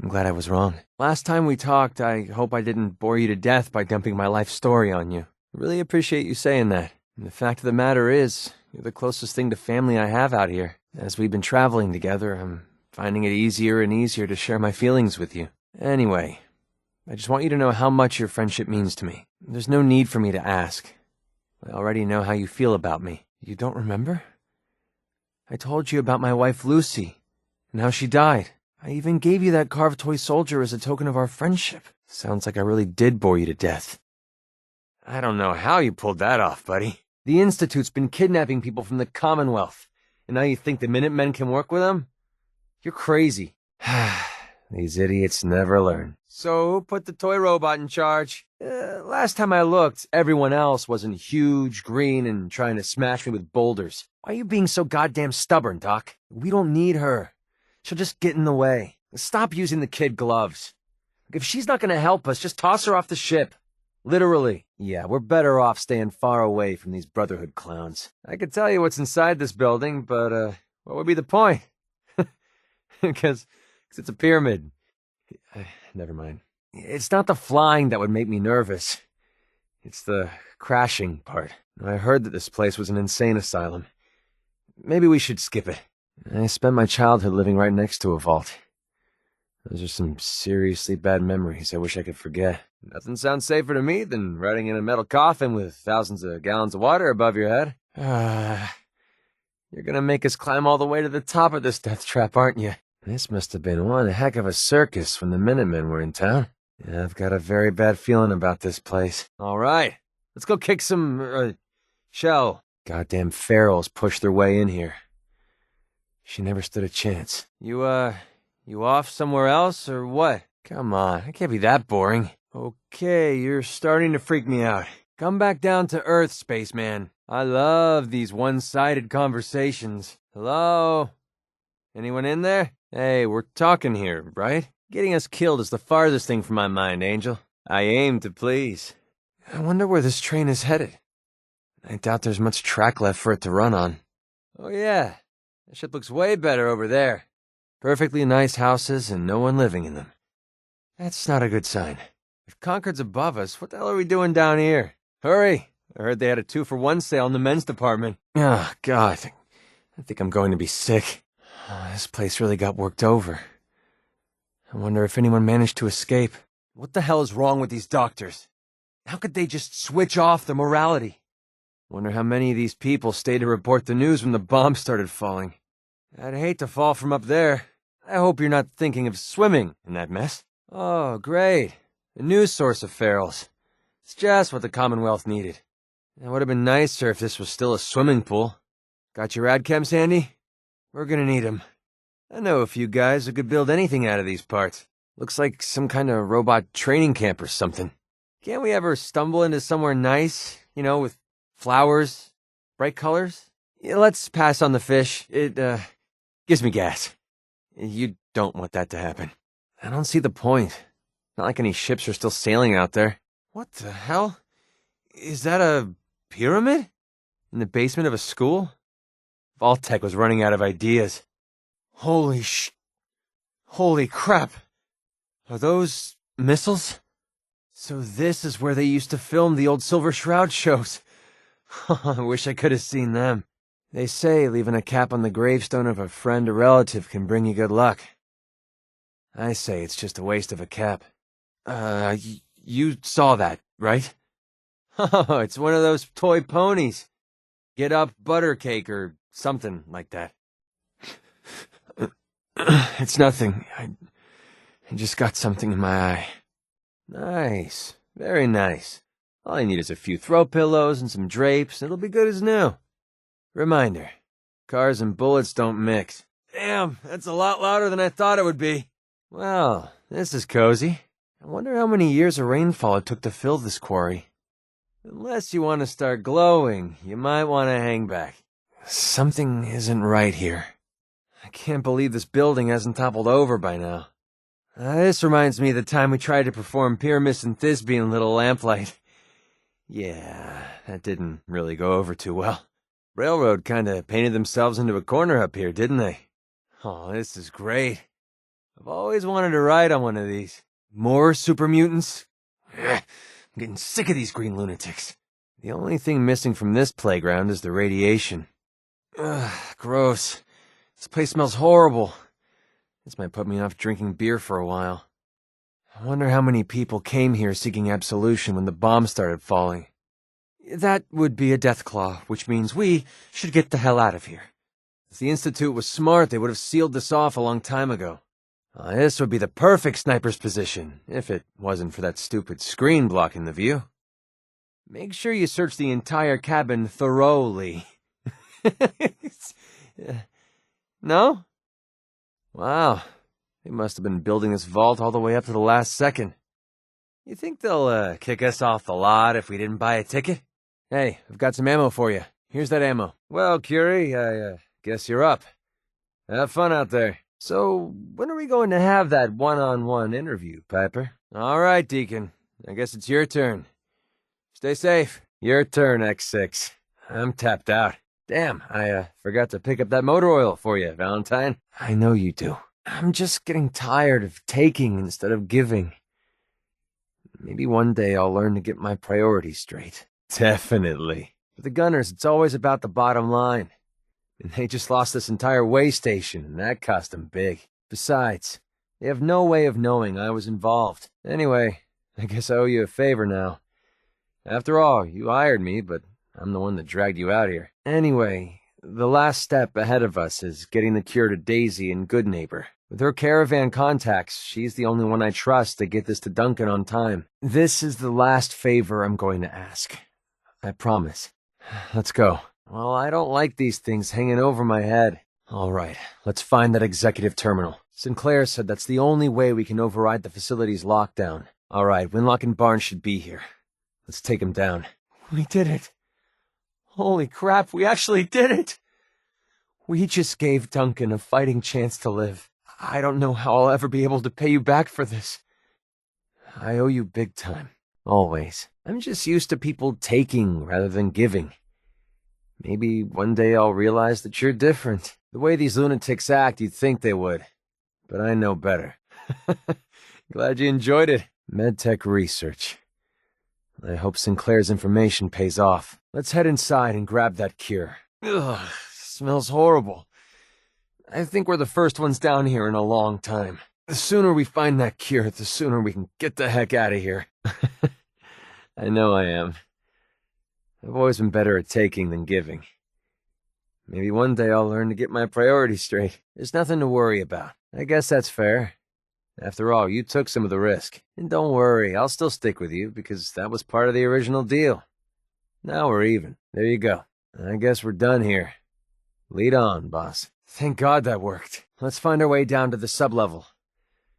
I'm glad I was wrong. Last time we talked, I hope I didn't bore you to death by dumping my life story on you. I really appreciate you saying that. And the fact of the matter is, you're the closest thing to family I have out here. As we've been traveling together, I'm finding it easier and easier to share my feelings with you. Anyway, I just want you to know how much your friendship means to me. There's no need for me to ask. I already know how you feel about me. You don't remember? I told you about my wife Lucy, and how she died. I even gave you that carved toy soldier as a token of our friendship. Sounds like I really did bore you to death. I don't know how you pulled that off, buddy. The Institute's been kidnapping people from the Commonwealth, and now you think the Minutemen can work with them? You're crazy. These idiots never learn. So who put the toy robot in charge? Last time I looked, everyone else wasn't huge, green, and trying to smash me with boulders. Why are you being so goddamn stubborn, Doc? We don't need her. She'll just get in the way. Stop using the kid gloves. If she's not gonna help us, just toss her off the ship. Literally. Yeah, we're better off staying far away from these Brotherhood clowns. I could tell you what's inside this building, but, what would be the point? Because it's a pyramid. Never mind. It's not the flying that would make me nervous. It's the crashing part. I heard that this place was an insane asylum. Maybe we should skip it. I spent my childhood living right next to a vault. Those are some seriously bad memories I wish I could forget. Nothing sounds safer to me than riding in a metal coffin with thousands of gallons of water above your head. You're gonna make us climb all the way to the top of this death trap, aren't you? This must have been one heck of a circus when the Minutemen were in town. Yeah, I've got a very bad feeling about this place. All right, let's go kick some, shell. Goddamn ferals pushed their way in here. She never stood a chance. You off somewhere else, or what? Come on, it can't be that boring. Okay, you're starting to freak me out. Come back down to Earth, spaceman. I love these one-sided conversations. Hello? Anyone in there? Hey, we're talking here, right? Getting us killed is the farthest thing from my mind, Angel. I aim to please. I wonder where this train is headed. I doubt there's much track left for it to run on. Oh yeah, that ship looks way better over there. Perfectly nice houses and no one living in them. That's not a good sign. If Concord's above us, what the hell are we doing down here? Hurry! I heard they had a 2-for-1 sale in the men's department. Oh, God. I think I'm going to be sick. Oh, this place really got worked over. I wonder if anyone managed to escape. What the hell is wrong with these doctors? How could they just switch off their morality? Wonder how many of these people stayed to report the news when the bombs started falling. I'd hate to fall from up there. I hope you're not thinking of swimming in that mess. Oh, great. A news source of ferals. It's just what the Commonwealth needed. It would have been nicer if this was still a swimming pool. Got your rad chems handy? We're gonna need 'em. I know a few guys who could build anything out of these parts. Looks like some kind of robot training camp or something. Can't we ever stumble into somewhere nice, with flowers, bright colors? Yeah, let's pass on the fish. It, gives me gas. You don't want that to happen. I don't see the point. Not like any ships are still sailing out there. What the hell? Is that a pyramid? In the basement of a school? Vault-Tec was running out of ideas. Holy crap. Are those missiles? So this is where they used to film the old Silver Shroud shows. I wish I could have seen them. They say leaving a cap on the gravestone of a friend or relative can bring you good luck. I say it's just a waste of a cap. You saw that, right? Oh, it's one of those toy ponies. Get up buttercake or something like that. It's nothing. I just got something in my eye. Nice. Very nice. All I need is a few throw pillows and some drapes, and it'll be good as new. Reminder, cars and bullets don't mix. Damn, that's a lot louder than I thought it would be. Well, this is cozy. I wonder how many years of rainfall it took to fill this quarry. Unless you want to start glowing, you might want to hang back. Something isn't right here. I can't believe this building hasn't toppled over by now. This reminds me of the time we tried to perform Pyramus and Thisbe in Little Lamplight. Yeah, that didn't really go over too well. Railroad kinda painted themselves into a corner up here, didn't they? Oh, this is great. I've always wanted to ride on one of these. More super mutants? I'm getting sick of these green lunatics. The only thing missing from this playground is the radiation. Ugh, gross. This place smells horrible. This might put me off drinking beer for a while. I wonder how many people came here seeking absolution when the bomb started falling. That would be a death claw, which means we should get the hell out of here. If the Institute was smart, they would have sealed this off a long time ago. This would be the perfect sniper's position, if it wasn't for that stupid screen blocking the view. Make sure you search the entire cabin thoroughly. No? Wow, they must have been building this vault all the way up to the last second. You think they'll, kick us off the lot if we didn't buy a ticket? Hey, I've got some ammo for you. Here's that ammo. Well, Curie, I guess you're up. Have fun out there. So, when are we going to have that one-on-one interview, Piper? All right, Deacon. I guess it's your turn. Stay safe. Your turn, X6. I'm tapped out. Damn, I forgot to pick up that motor oil for you, Valentine. I know you do. I'm just getting tired of taking instead of giving. Maybe one day I'll learn to get my priorities straight. Definitely. For the Gunners, it's always about the bottom line. And they just lost this entire way station, and that cost them big. Besides, they have no way of knowing I was involved. Anyway, I guess I owe you a favor now. After all, you hired me, but I'm the one that dragged you out here. Anyway, the last step ahead of us is getting the cure to Daisy and Goodneighbor. With her caravan contacts, she's the only one I trust to get this to Duncan on time. This is the last favor I'm going to ask. I promise. Let's go. Well, I don't like these things hanging over my head. All right, let's find that executive terminal. Sinclair said that's the only way we can override the facility's lockdown. All right, Winlock and Barnes should be here. Let's take him down. We did it. Holy crap, we actually did it! We just gave Duncan a fighting chance to live. I don't know how I'll ever be able to pay you back for this. I owe you big time. Always. I'm just used to people taking rather than giving. Maybe one day I'll realize that you're different. The way these lunatics act, you'd think they would. But I know better. Glad you enjoyed it. MedTech research. I hope Sinclair's information pays off. Let's head inside and grab that cure. Ugh, smells horrible. I think we're the first ones down here in a long time. The sooner we find that cure, the sooner we can get the heck out of here. I know I am. I've always been better at taking than giving. Maybe one day I'll learn to get my priorities straight. There's nothing to worry about. I guess that's fair. After all, you took some of the risk. And don't worry, I'll still stick with you, because that was part of the original deal. Now we're even. There you go. I guess we're done here. Lead on, boss. Thank God that worked. Let's find our way down to the sublevel.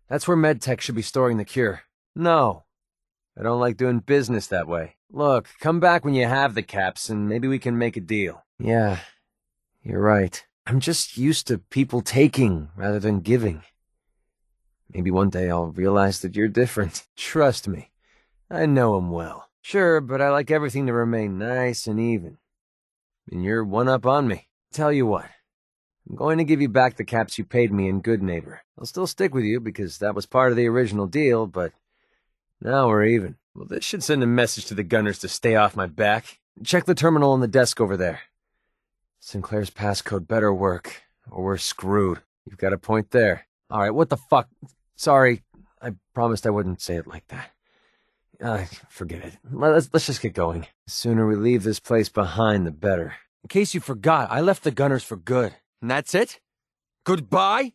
That's where MedTech should be storing the cure. No. I don't like doing business that way. Look, come back when you have the caps, and maybe we can make a deal. Yeah, you're right. I'm just used to people taking rather than giving. Maybe one day I'll realize that you're different. Trust me. I know him well. Sure, but I like everything to remain nice and even. And you're one up on me. Tell you what. I'm going to give you back the caps you paid me in Goodneighbor. I'll still stick with you because that was part of the original deal, but now we're even. Well, this should send a message to the Gunners to stay off my back. Check the terminal on the desk over there. Sinclair's passcode better work, or we're screwed. You've got a point there. All right, what the fuck? Sorry, I promised I wouldn't say it like that. Forget it. Let's just get going. The sooner we leave this place behind, the better. In case you forgot, I left the Gunners for good. And that's it? Goodbye?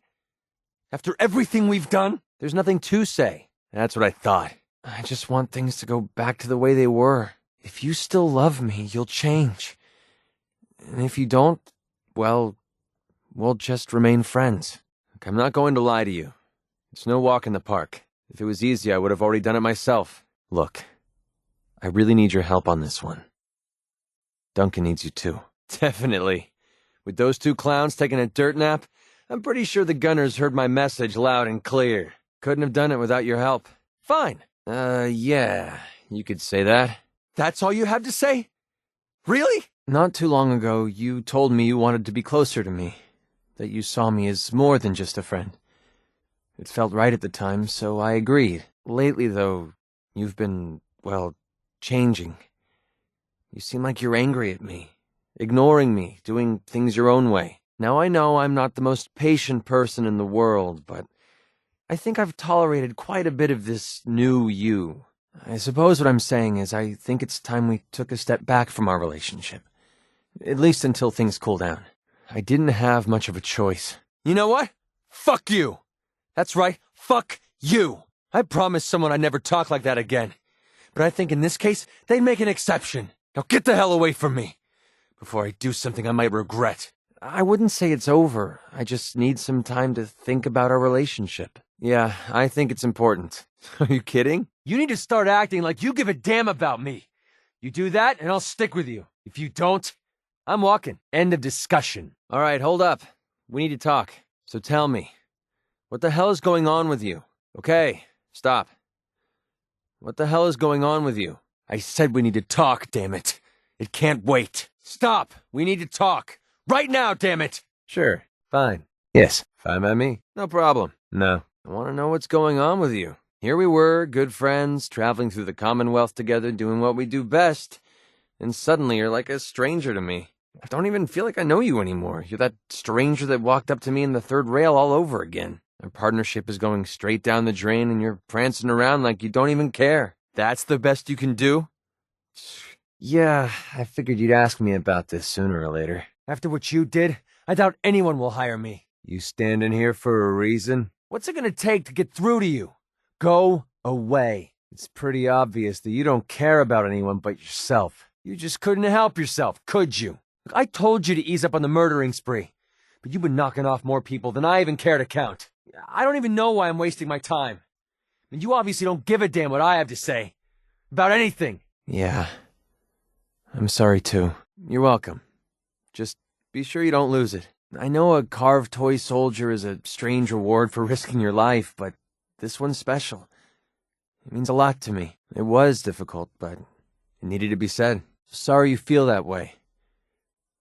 After everything we've done? There's nothing to say. That's what I thought. I just want things to go back to the way they were. If you still love me, you'll change. And if you don't, well, we'll just remain friends. Look, I'm not going to lie to you. It's no walk in the park. If it was easy, I would have already done it myself. Look, I really need your help on this one. Duncan needs you too. Definitely. With those two clowns taking a dirt nap, I'm pretty sure the Gunners heard my message loud and clear. Couldn't have done it without your help. Fine. Yeah, you could say that. That's all you have to say? Really? Not too long ago, you told me you wanted to be closer to me. That you saw me as more than just a friend. It felt right at the time, so I agreed. Lately, though, you've been, well, changing. You seem like you're angry at me, ignoring me, doing things your own way. Now I know I'm not the most patient person in the world, but I think I've tolerated quite a bit of this new you. I suppose what I'm saying is I think it's time we took a step back from our relationship. At least until things cool down. I didn't have much of a choice. You know what? Fuck you! That's right, fuck you! I promised someone I'd never talk like that again. But I think in this case, they'd make an exception. Now get the hell away from me, before I do something I might regret. I wouldn't say it's over. I just need some time to think about our relationship. Yeah, I think it's important. Are you kidding? You need to start acting like you give a damn about me. You do that, and I'll stick with you. If you don't, I'm walking. End of discussion. All right, hold up. We need to talk. So tell me, what the hell is going on with you? Okay, stop. What the hell is going on with you? I said we need to talk, damn it. It can't wait. Stop! We need to talk. Right now, damn it! Sure, fine. Yes, fine by me. No problem. No. I want to know what's going on with you. Here we were, good friends, traveling through the Commonwealth together, doing what we do best, and suddenly you're like a stranger to me. I don't even feel like I know you anymore. You're that stranger that walked up to me in the third rail all over again. Our partnership is going straight down the drain, and you're prancing around like you don't even care. That's the best you can do? Yeah, I figured you'd ask me about this sooner or later. After what you did, I doubt anyone will hire me. You standing here for a reason? What's it gonna take to get through to you? Go away. It's pretty obvious that you don't care about anyone but yourself. You just couldn't help yourself, could you? Look, I told you to ease up on the murdering spree, but you've been knocking off more people than I even care to count. I don't even know why I'm wasting my time. And you obviously don't give a damn what I have to say. About anything. Yeah. I'm sorry too. You're welcome. Just be sure you don't lose it. I know a carved toy soldier is a strange reward for risking your life, but this one's special. It means a lot to me. It was difficult, but it needed to be said. Sorry you feel that way.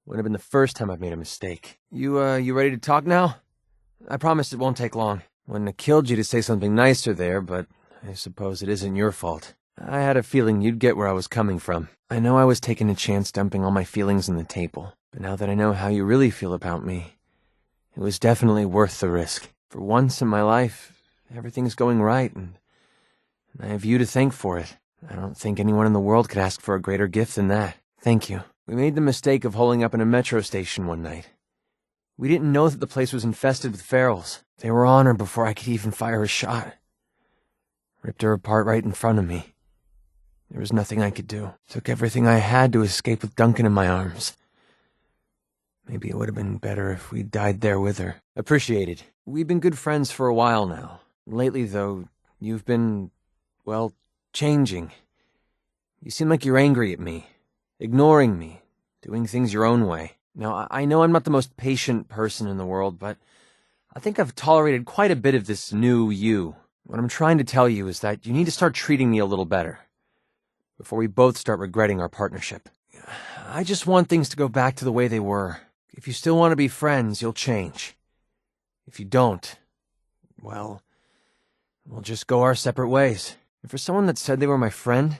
Would have been the first time I've made a mistake. You ready to talk now? I promise it won't take long. Wouldn't have killed you to say something nicer there, but I suppose it isn't your fault. I had a feeling you'd get where I was coming from. I know I was taking a chance dumping all my feelings on the table, but now that I know how you really feel about me, it was definitely worth the risk. For once in my life, everything's going right, and I have you to thank for it. I don't think anyone in the world could ask for a greater gift than that. Thank you. We made the mistake of holing up in a metro station one night. We didn't know that the place was infested with ferals. They were on her before I could even fire a shot. Ripped her apart right in front of me. There was nothing I could do. Took everything I had to escape with Duncan in my arms. Maybe it would have been better if we died there with her. Appreciated. We've been good friends for a while now. Lately, though, you've been, well, changing. You seem like you're angry at me, ignoring me, doing things your own way. Now, I know I'm not the most patient person in the world, but I think I've tolerated quite a bit of this new you. What I'm trying to tell you is that you need to start treating me a little better before we both start regretting our partnership. I just want things to go back to the way they were. If you still want to be friends, you'll change. If you don't, well, we'll just go our separate ways. And for someone that said they were my friend,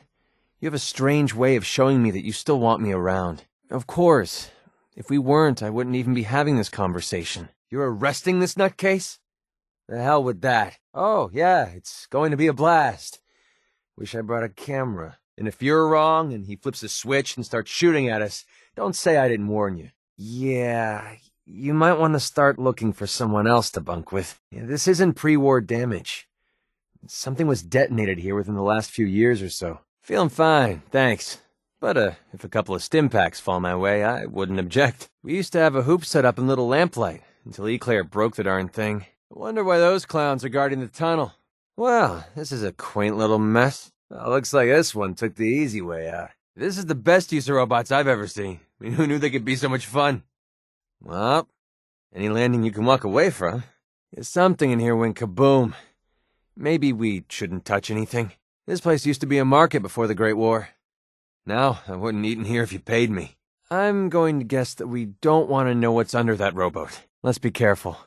you have a strange way of showing me that you still want me around. Of course, if we weren't, I wouldn't even be having this conversation. You're arresting this nutcase? The hell with that. Oh, yeah, it's going to be a blast. Wish I brought a camera. And if you're wrong and he flips a switch and starts shooting at us, don't say I didn't warn you. Yeah, you might want to start looking for someone else to bunk with. Yeah, this isn't pre-war damage. Something was detonated here within the last few years or so. Feeling fine, thanks. But, if a couple of stim packs fall my way, I wouldn't object. We used to have a hoop set up in Little Lamplight, until Eclair broke the darn thing. I wonder why those clowns are guarding the tunnel. Well, this is a quaint little mess. Well, looks like this one took the easy way out. This is the best use of robots I've ever seen. I mean, who knew they could be so much fun? Well, any landing you can walk away from. There's something in here went kaboom. Maybe we shouldn't touch anything. This place used to be a market before the Great War. Now, I wouldn't eat in here if you paid me. I'm going to guess that we don't want to know what's under that rowboat. Let's be careful.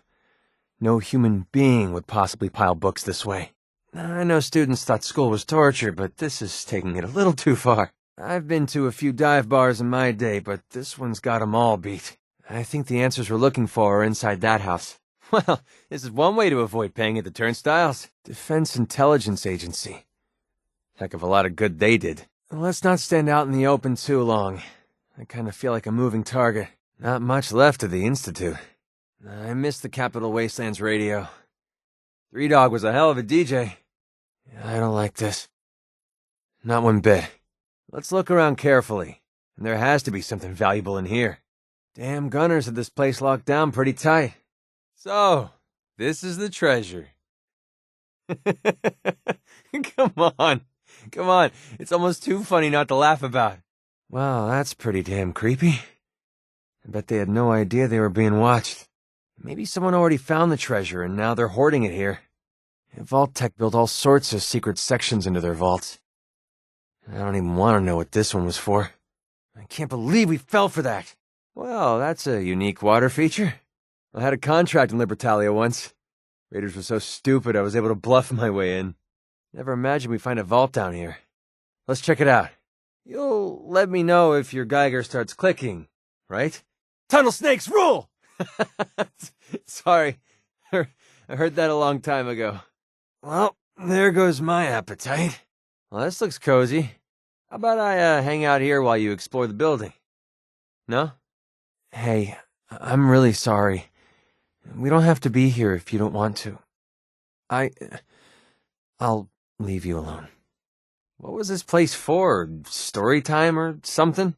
No human being would possibly pile books this way. I know students thought school was torture, but this is taking it a little too far. I've been to a few dive bars in my day, but this one's got 'em all beat. I think the answers we're looking for are inside that house. Well, this is one way to avoid paying at the turnstiles. Defense Intelligence Agency. Heck of a lot of good they did. Let's not stand out in the open too long. I kind of feel like a moving target. Not much left of the Institute. I miss the Capital Wastelands radio. Three Dog was a hell of a DJ. I don't like this. Not one bit. Let's look around carefully. And there has to be something valuable in here. Damn gunners had this place locked down pretty tight. So, this is the treasure. Come on. Come on. It's almost too funny not to laugh about. Wow, that's pretty damn creepy. I bet they had no idea they were being watched. Maybe someone already found the treasure and now they're hoarding it here. Vault Tech built all sorts of secret sections into their vaults. I don't even want to know what this one was for. I can't believe we fell for that. Well, that's a unique water feature. I had a contract in Libertalia once. Raiders were so stupid I was able to bluff my way in. Never imagined we'd find a vault down here. Let's check it out. You'll let me know if your Geiger starts clicking, right? Tunnel snakes rule! Sorry, I heard that a long time ago. Well, there goes my appetite. Well, this looks cozy. How about I hang out here while you explore the building? No? Hey, I'm really sorry. We don't have to be here if you don't want to. I'll leave you alone. What was this place for? Story time or something?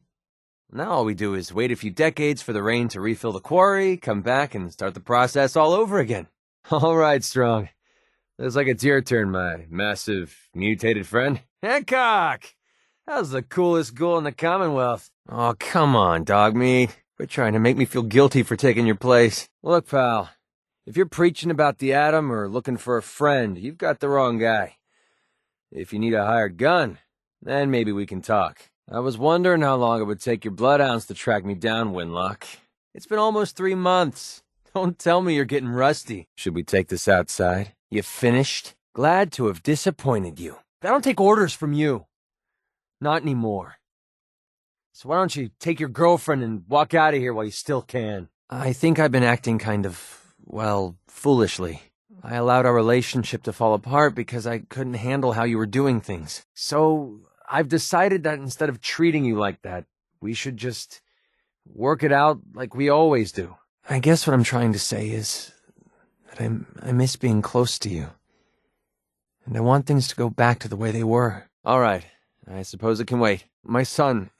Now all we do is wait a few decades for the rain to refill the quarry, come back, and start the process all over again. All right, Strong. Looks like it's your turn, my massive, mutated friend. Hancock! How's the coolest ghoul in the Commonwealth? Oh, come on, dog meat. Quit trying to make me feel guilty for taking your place. Look, pal, if you're preaching about the atom or looking for a friend, you've got the wrong guy. If you need a hired gun, then maybe we can talk. I was wondering how long it would take your bloodhounds to track me down, Winlock. It's been almost 3 months. Don't tell me you're getting rusty. Should we take this outside? You finished? Glad to have disappointed you. I don't take orders from you. Not anymore. So why don't you take your girlfriend and walk out of here while you still can? I think I've been acting kind of, well, foolishly. I allowed our relationship to fall apart because I couldn't handle how you were doing things. So I've decided that instead of treating you like that, we should just work it out like we always do. I guess what I'm trying to say is that I miss being close to you. And I want things to go back to the way they were. All right. I suppose it can wait. My son,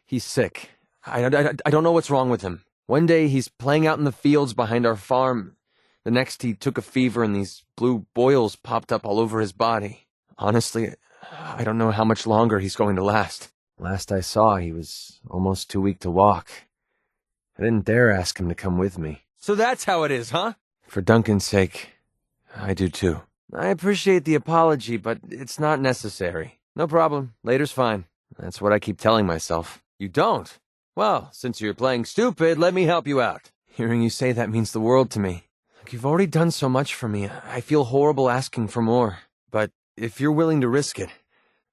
he's sick. I don't know what's wrong with him. One day he's playing out in the fields behind our farm. The next he took a fever and these blue boils popped up all over his body. Honestly, I don't know how much longer he's going to last. Last I saw, he was almost too weak to walk. I didn't dare ask him to come with me. So that's how it is, huh? For Duncan's sake, I do too. I appreciate the apology, but it's not necessary. No problem. Later's fine. That's what I keep telling myself. You don't? Well, since you're playing stupid, let me help you out. Hearing you say that means the world to me. Look, you've already done so much for me. I feel horrible asking for more. But if you're willing to risk it,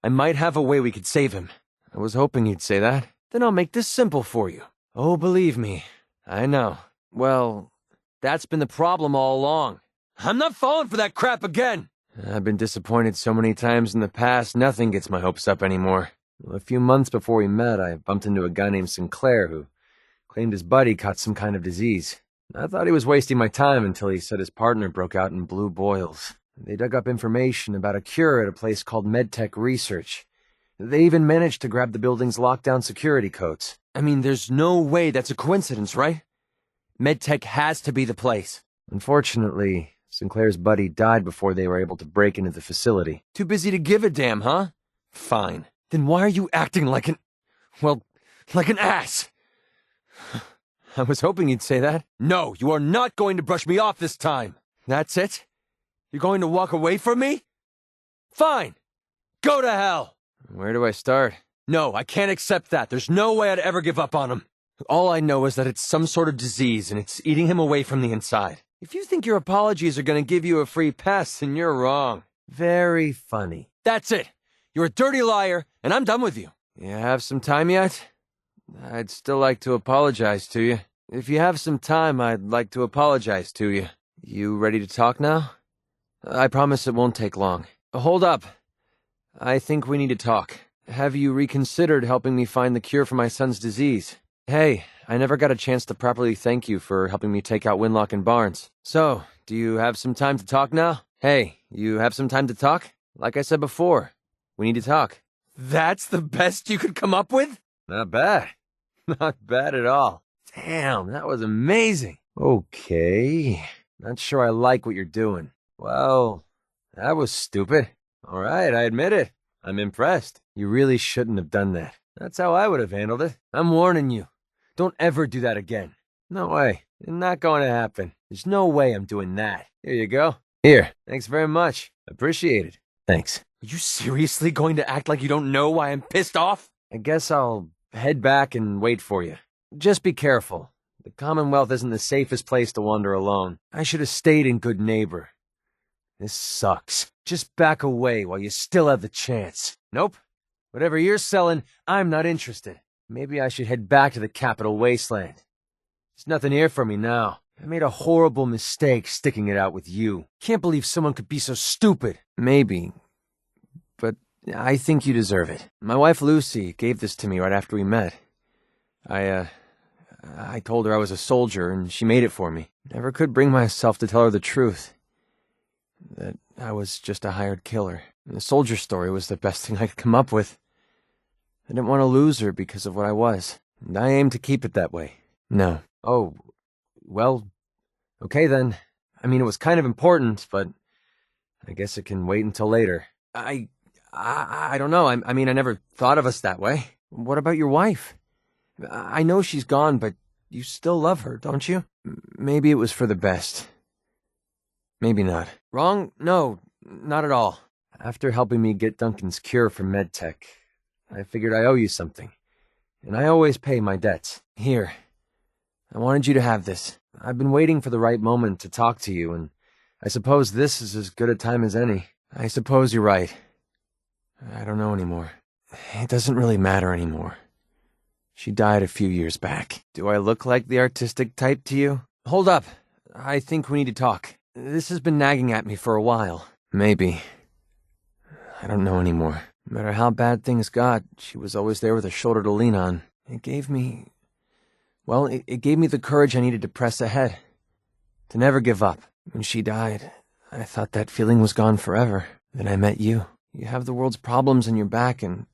I might have a way we could save him. I was hoping you'd say that. Then I'll make this simple for you. Oh, believe me, I know. Well, that's been the problem all along. I'm not falling for that crap again! I've been disappointed so many times in the past, nothing gets my hopes up anymore. Well, a few months before we met, I bumped into a guy named Sinclair who claimed his buddy caught some kind of disease. I thought he was wasting my time until he said his partner broke out in blue boils. They dug up information about a cure at a place called MedTech Research. They even managed to grab the building's lockdown security codes. I mean, there's no way that's a coincidence, right? MedTech has to be the place. Unfortunately, Sinclair's buddy died before they were able to break into the facility. Too busy to give a damn, huh? Fine. Then why are you acting like an ass? I was hoping you'd say that. No, you are not going to brush me off this time. That's it? You're going to walk away from me? Fine. Go to hell. Where do I start? No, I can't accept that. There's no way I'd ever give up on him. All I know is that it's some sort of disease and it's eating him away from the inside. If you think your apologies are going to give you a free pass, then you're wrong. Very funny. That's it. You're a dirty liar, and I'm done with you. You have some time yet? I'd still like to apologize to you. If you have some time, I'd like to apologize to you. You ready to talk now? I promise it won't take long. Hold up. I think we need to talk. Have you reconsidered helping me find the cure for my son's disease? Hey, I never got a chance to properly thank you for helping me take out Winlock and Barnes. So, do you have some time to talk now? Hey, you have some time to talk? Like I said before, we need to talk. That's the best you could come up with? Not bad. Not bad at all. Damn, that was amazing. Okay. Not sure I like what you're doing. Well, that was stupid. All right, I admit it. I'm impressed. You really shouldn't have done that. That's how I would have handled it. I'm warning you. Don't ever do that again. No way. It's not going to happen. There's no way I'm doing that. Here you go. Here. Thanks very much. Appreciate it. Thanks. Are you seriously going to act like you don't know why I'm pissed off? I guess I'll head back and wait for you. Just be careful. The Commonwealth isn't the safest place to wander alone. I should have stayed in Good Neighbor. This sucks. Just back away while you still have the chance. Nope. Whatever you're selling, I'm not interested. Maybe I should head back to the Capital Wasteland. There's nothing here for me now. I made a horrible mistake sticking it out with you. Can't believe someone could be so stupid. Maybe. But I think you deserve it. My wife Lucy gave this to me right after we met. I told her I was a soldier, and she made it for me. Never could bring myself to tell her the truth. That I was just a hired killer. And the soldier story was the best thing I could come up with. I didn't want to lose her because of what I was, and I aim to keep it that way. No. Oh, well, okay then. I mean, it was kind of important, but I guess it can wait until later. I don't know. I mean, I never thought of us that way. What about your wife? I know she's gone, but you still love her, don't you? Maybe it was for the best. Maybe not. Wrong? No, not at all. After helping me get Duncan's cure for MedTech, I figured I owe you something. And I always pay my debts. Here. I wanted you to have this. I've been waiting for the right moment to talk to you, and I suppose this is as good a time as any. I suppose you're right. I don't know anymore. It doesn't really matter anymore. She died a few years back. Do I look like the artistic type to you? Hold up. I think we need to talk. This has been nagging at me for a while. Maybe. I don't know anymore. No matter how bad things got, she was always there with a shoulder to lean on. It gave me... Well, it gave me the courage I needed to press ahead. To never give up. When she died, I thought that feeling was gone forever. Then I met you. You have the world's problems on your back, and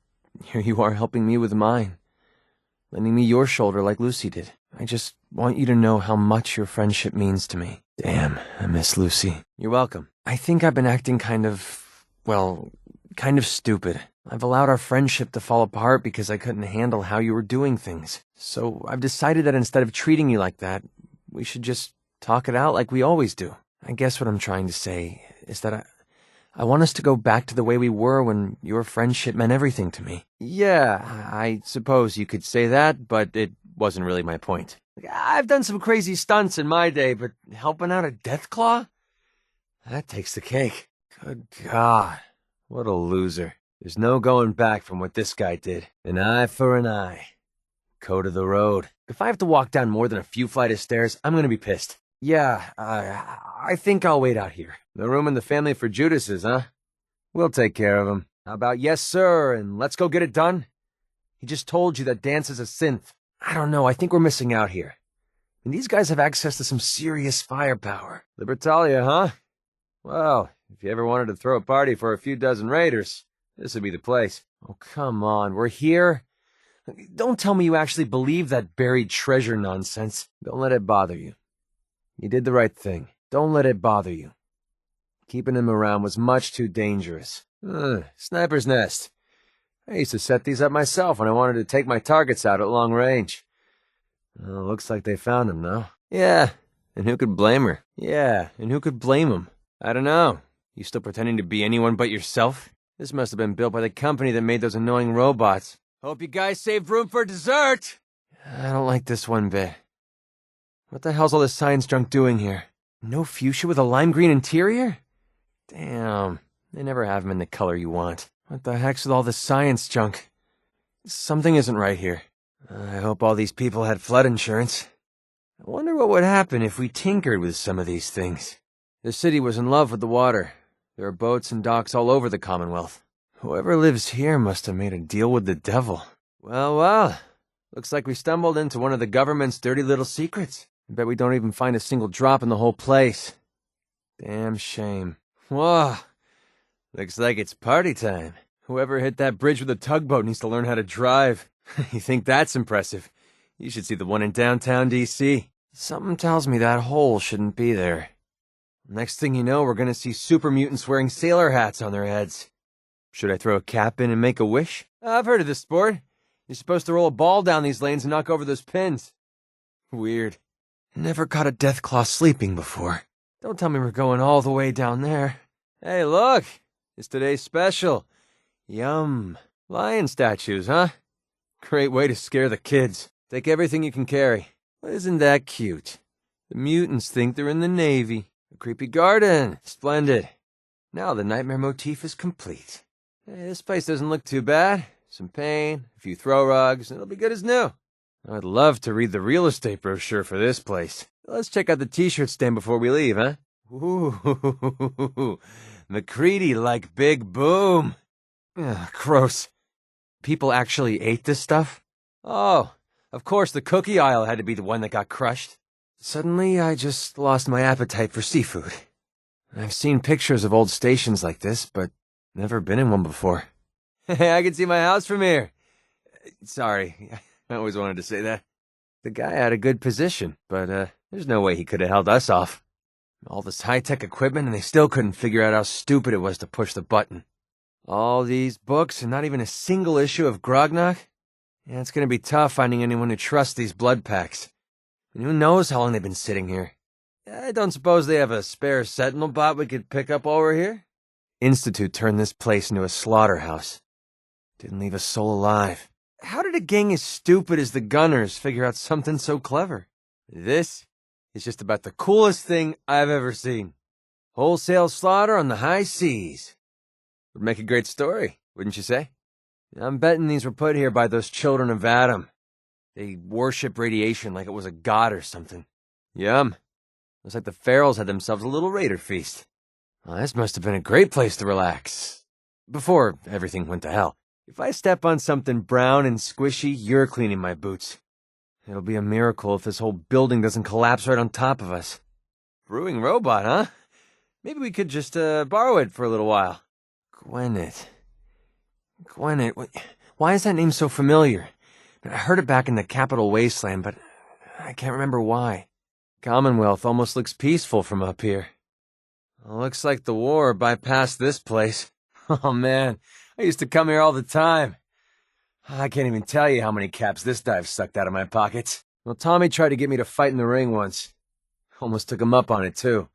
here you are helping me with mine. Lending me your shoulder like Lucy did. I just want you to know how much your friendship means to me. Damn, I miss Lucy. You're welcome. I think I've been acting kind of stupid. I've allowed our friendship to fall apart because I couldn't handle how you were doing things. So I've decided that instead of treating you like that, we should just talk it out like we always do. I guess what I'm trying to say is that I want us to go back to the way we were when your friendship meant everything to me. Yeah, I suppose you could say that, but it wasn't really my point. I've done some crazy stunts in my day, but helping out a Deathclaw? That takes the cake. Good God, what a loser. There's no going back from what this guy did. An eye for an eye. Code of the road. If I have to walk down more than a few flights of stairs, I'm gonna be pissed. Yeah, I think I'll wait out here. No room in the family for Judases, huh? We'll take care of him. How about yes, sir, and let's go get it done? He just told you that dance is a synth. I don't know, I think we're missing out here. And these guys have access to some serious firepower. Libertalia, huh? Well, if you ever wanted to throw a party for a few dozen raiders, this would be the place. Oh, come on, we're here? Don't tell me you actually believe that buried treasure nonsense. Don't let it bother you. You did the right thing. Don't let it bother you. Keeping him around was much too dangerous. Sniper's nest. I used to set these up myself when I wanted to take my targets out at long range. Well, looks like they found him now. Yeah, and who could blame her? Yeah, and who could blame him? I don't know. You still pretending to be anyone but yourself? This must have been built by the company that made those annoying robots. Hope you guys saved room for dessert! I don't like this one bit. What the hell's all this science junk doing here? No fuchsia with a lime green interior? Damn, they never have them in the color you want. What the heck's with all this science junk? Something isn't right here. I hope all these people had flood insurance. I wonder what would happen if we tinkered with some of these things. The city was in love with the water. There are boats and docks all over the Commonwealth. Whoever lives here must have made a deal with the devil. Well, looks like we stumbled into one of the government's dirty little secrets. I bet we don't even find a single drop in the whole place. Damn shame. Whoa, looks like it's party time. Whoever hit that bridge with a tugboat needs to learn how to drive. You think that's impressive? You should see the one in downtown D.C. Something tells me that hole shouldn't be there. Next thing you know, we're gonna see super mutants wearing sailor hats on their heads. Should I throw a cap in and make a wish? I've heard of this sport. You're supposed to roll a ball down these lanes and knock over those pins. Weird. Never caught a deathclaw sleeping before. Don't tell me we're going all the way down there. Hey, look! It's today's special. Yum. Lion statues, huh? Great way to scare the kids. Take everything you can carry. Well, isn't that cute? The mutants think they're in the Navy. A creepy garden. Splendid. Now the nightmare motif is complete. Hey, this place doesn't look too bad. Some paint, a few throw rugs, and it'll be good as new. I'd love to read the real estate brochure for this place. Let's check out the t-shirt stand before we leave, huh? Ooh, MacCready like Big Boom. Ugh, gross. People actually ate this stuff? Oh, of course the cookie aisle had to be the one that got crushed. Suddenly, I just lost my appetite for seafood. I've seen pictures of old stations like this, but never been in one before. Hey, I can see my house from here. Sorry, I always wanted to say that. The guy had a good position, but there's no way he could have held us off. All this high-tech equipment, and they still couldn't figure out how stupid it was to push the button. All these books and not even a single issue of Grognak? Yeah, it's gonna be tough finding anyone who trusts these blood packs. And who knows how long they've been sitting here. I don't suppose they have a spare sentinel bot we could pick up while we're here? Institute turned this place into a slaughterhouse. Didn't leave a soul alive. How did a gang as stupid as the Gunners figure out something so clever? This is just about the coolest thing I've ever seen. Wholesale slaughter on the high seas. Would make a great story, wouldn't you say? I'm betting these were put here by those children of Adam. They worship radiation like it was a god or something. Yum. Looks like the Ferals had themselves a little raider feast. Well, this must have been a great place to relax. Before everything went to hell. If I step on something brown and squishy, you're cleaning my boots. It'll be a miracle if this whole building doesn't collapse right on top of us. Brewing robot, huh? Maybe we could just borrow it for a little while. Gwennet, why is that name so familiar? I heard it back in the Capital Wasteland, but I can't remember why. Commonwealth almost looks peaceful from up here. Looks like the war bypassed this place. Oh man, I used to come here all the time. I can't even tell you how many caps this dive sucked out of my pockets. Well, Tommy tried to get me to fight in the ring once. Almost took him up on it, too.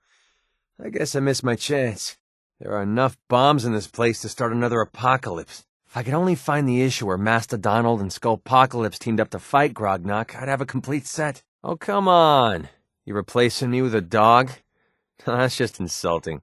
I guess I missed my chance. There are enough bombs in this place to start another apocalypse. If I could only find the issue where Master Donald and Skullpocalypse teamed up to fight Grognak, I'd have a complete set. Oh, come on. You replacing me with a dog? That's just insulting.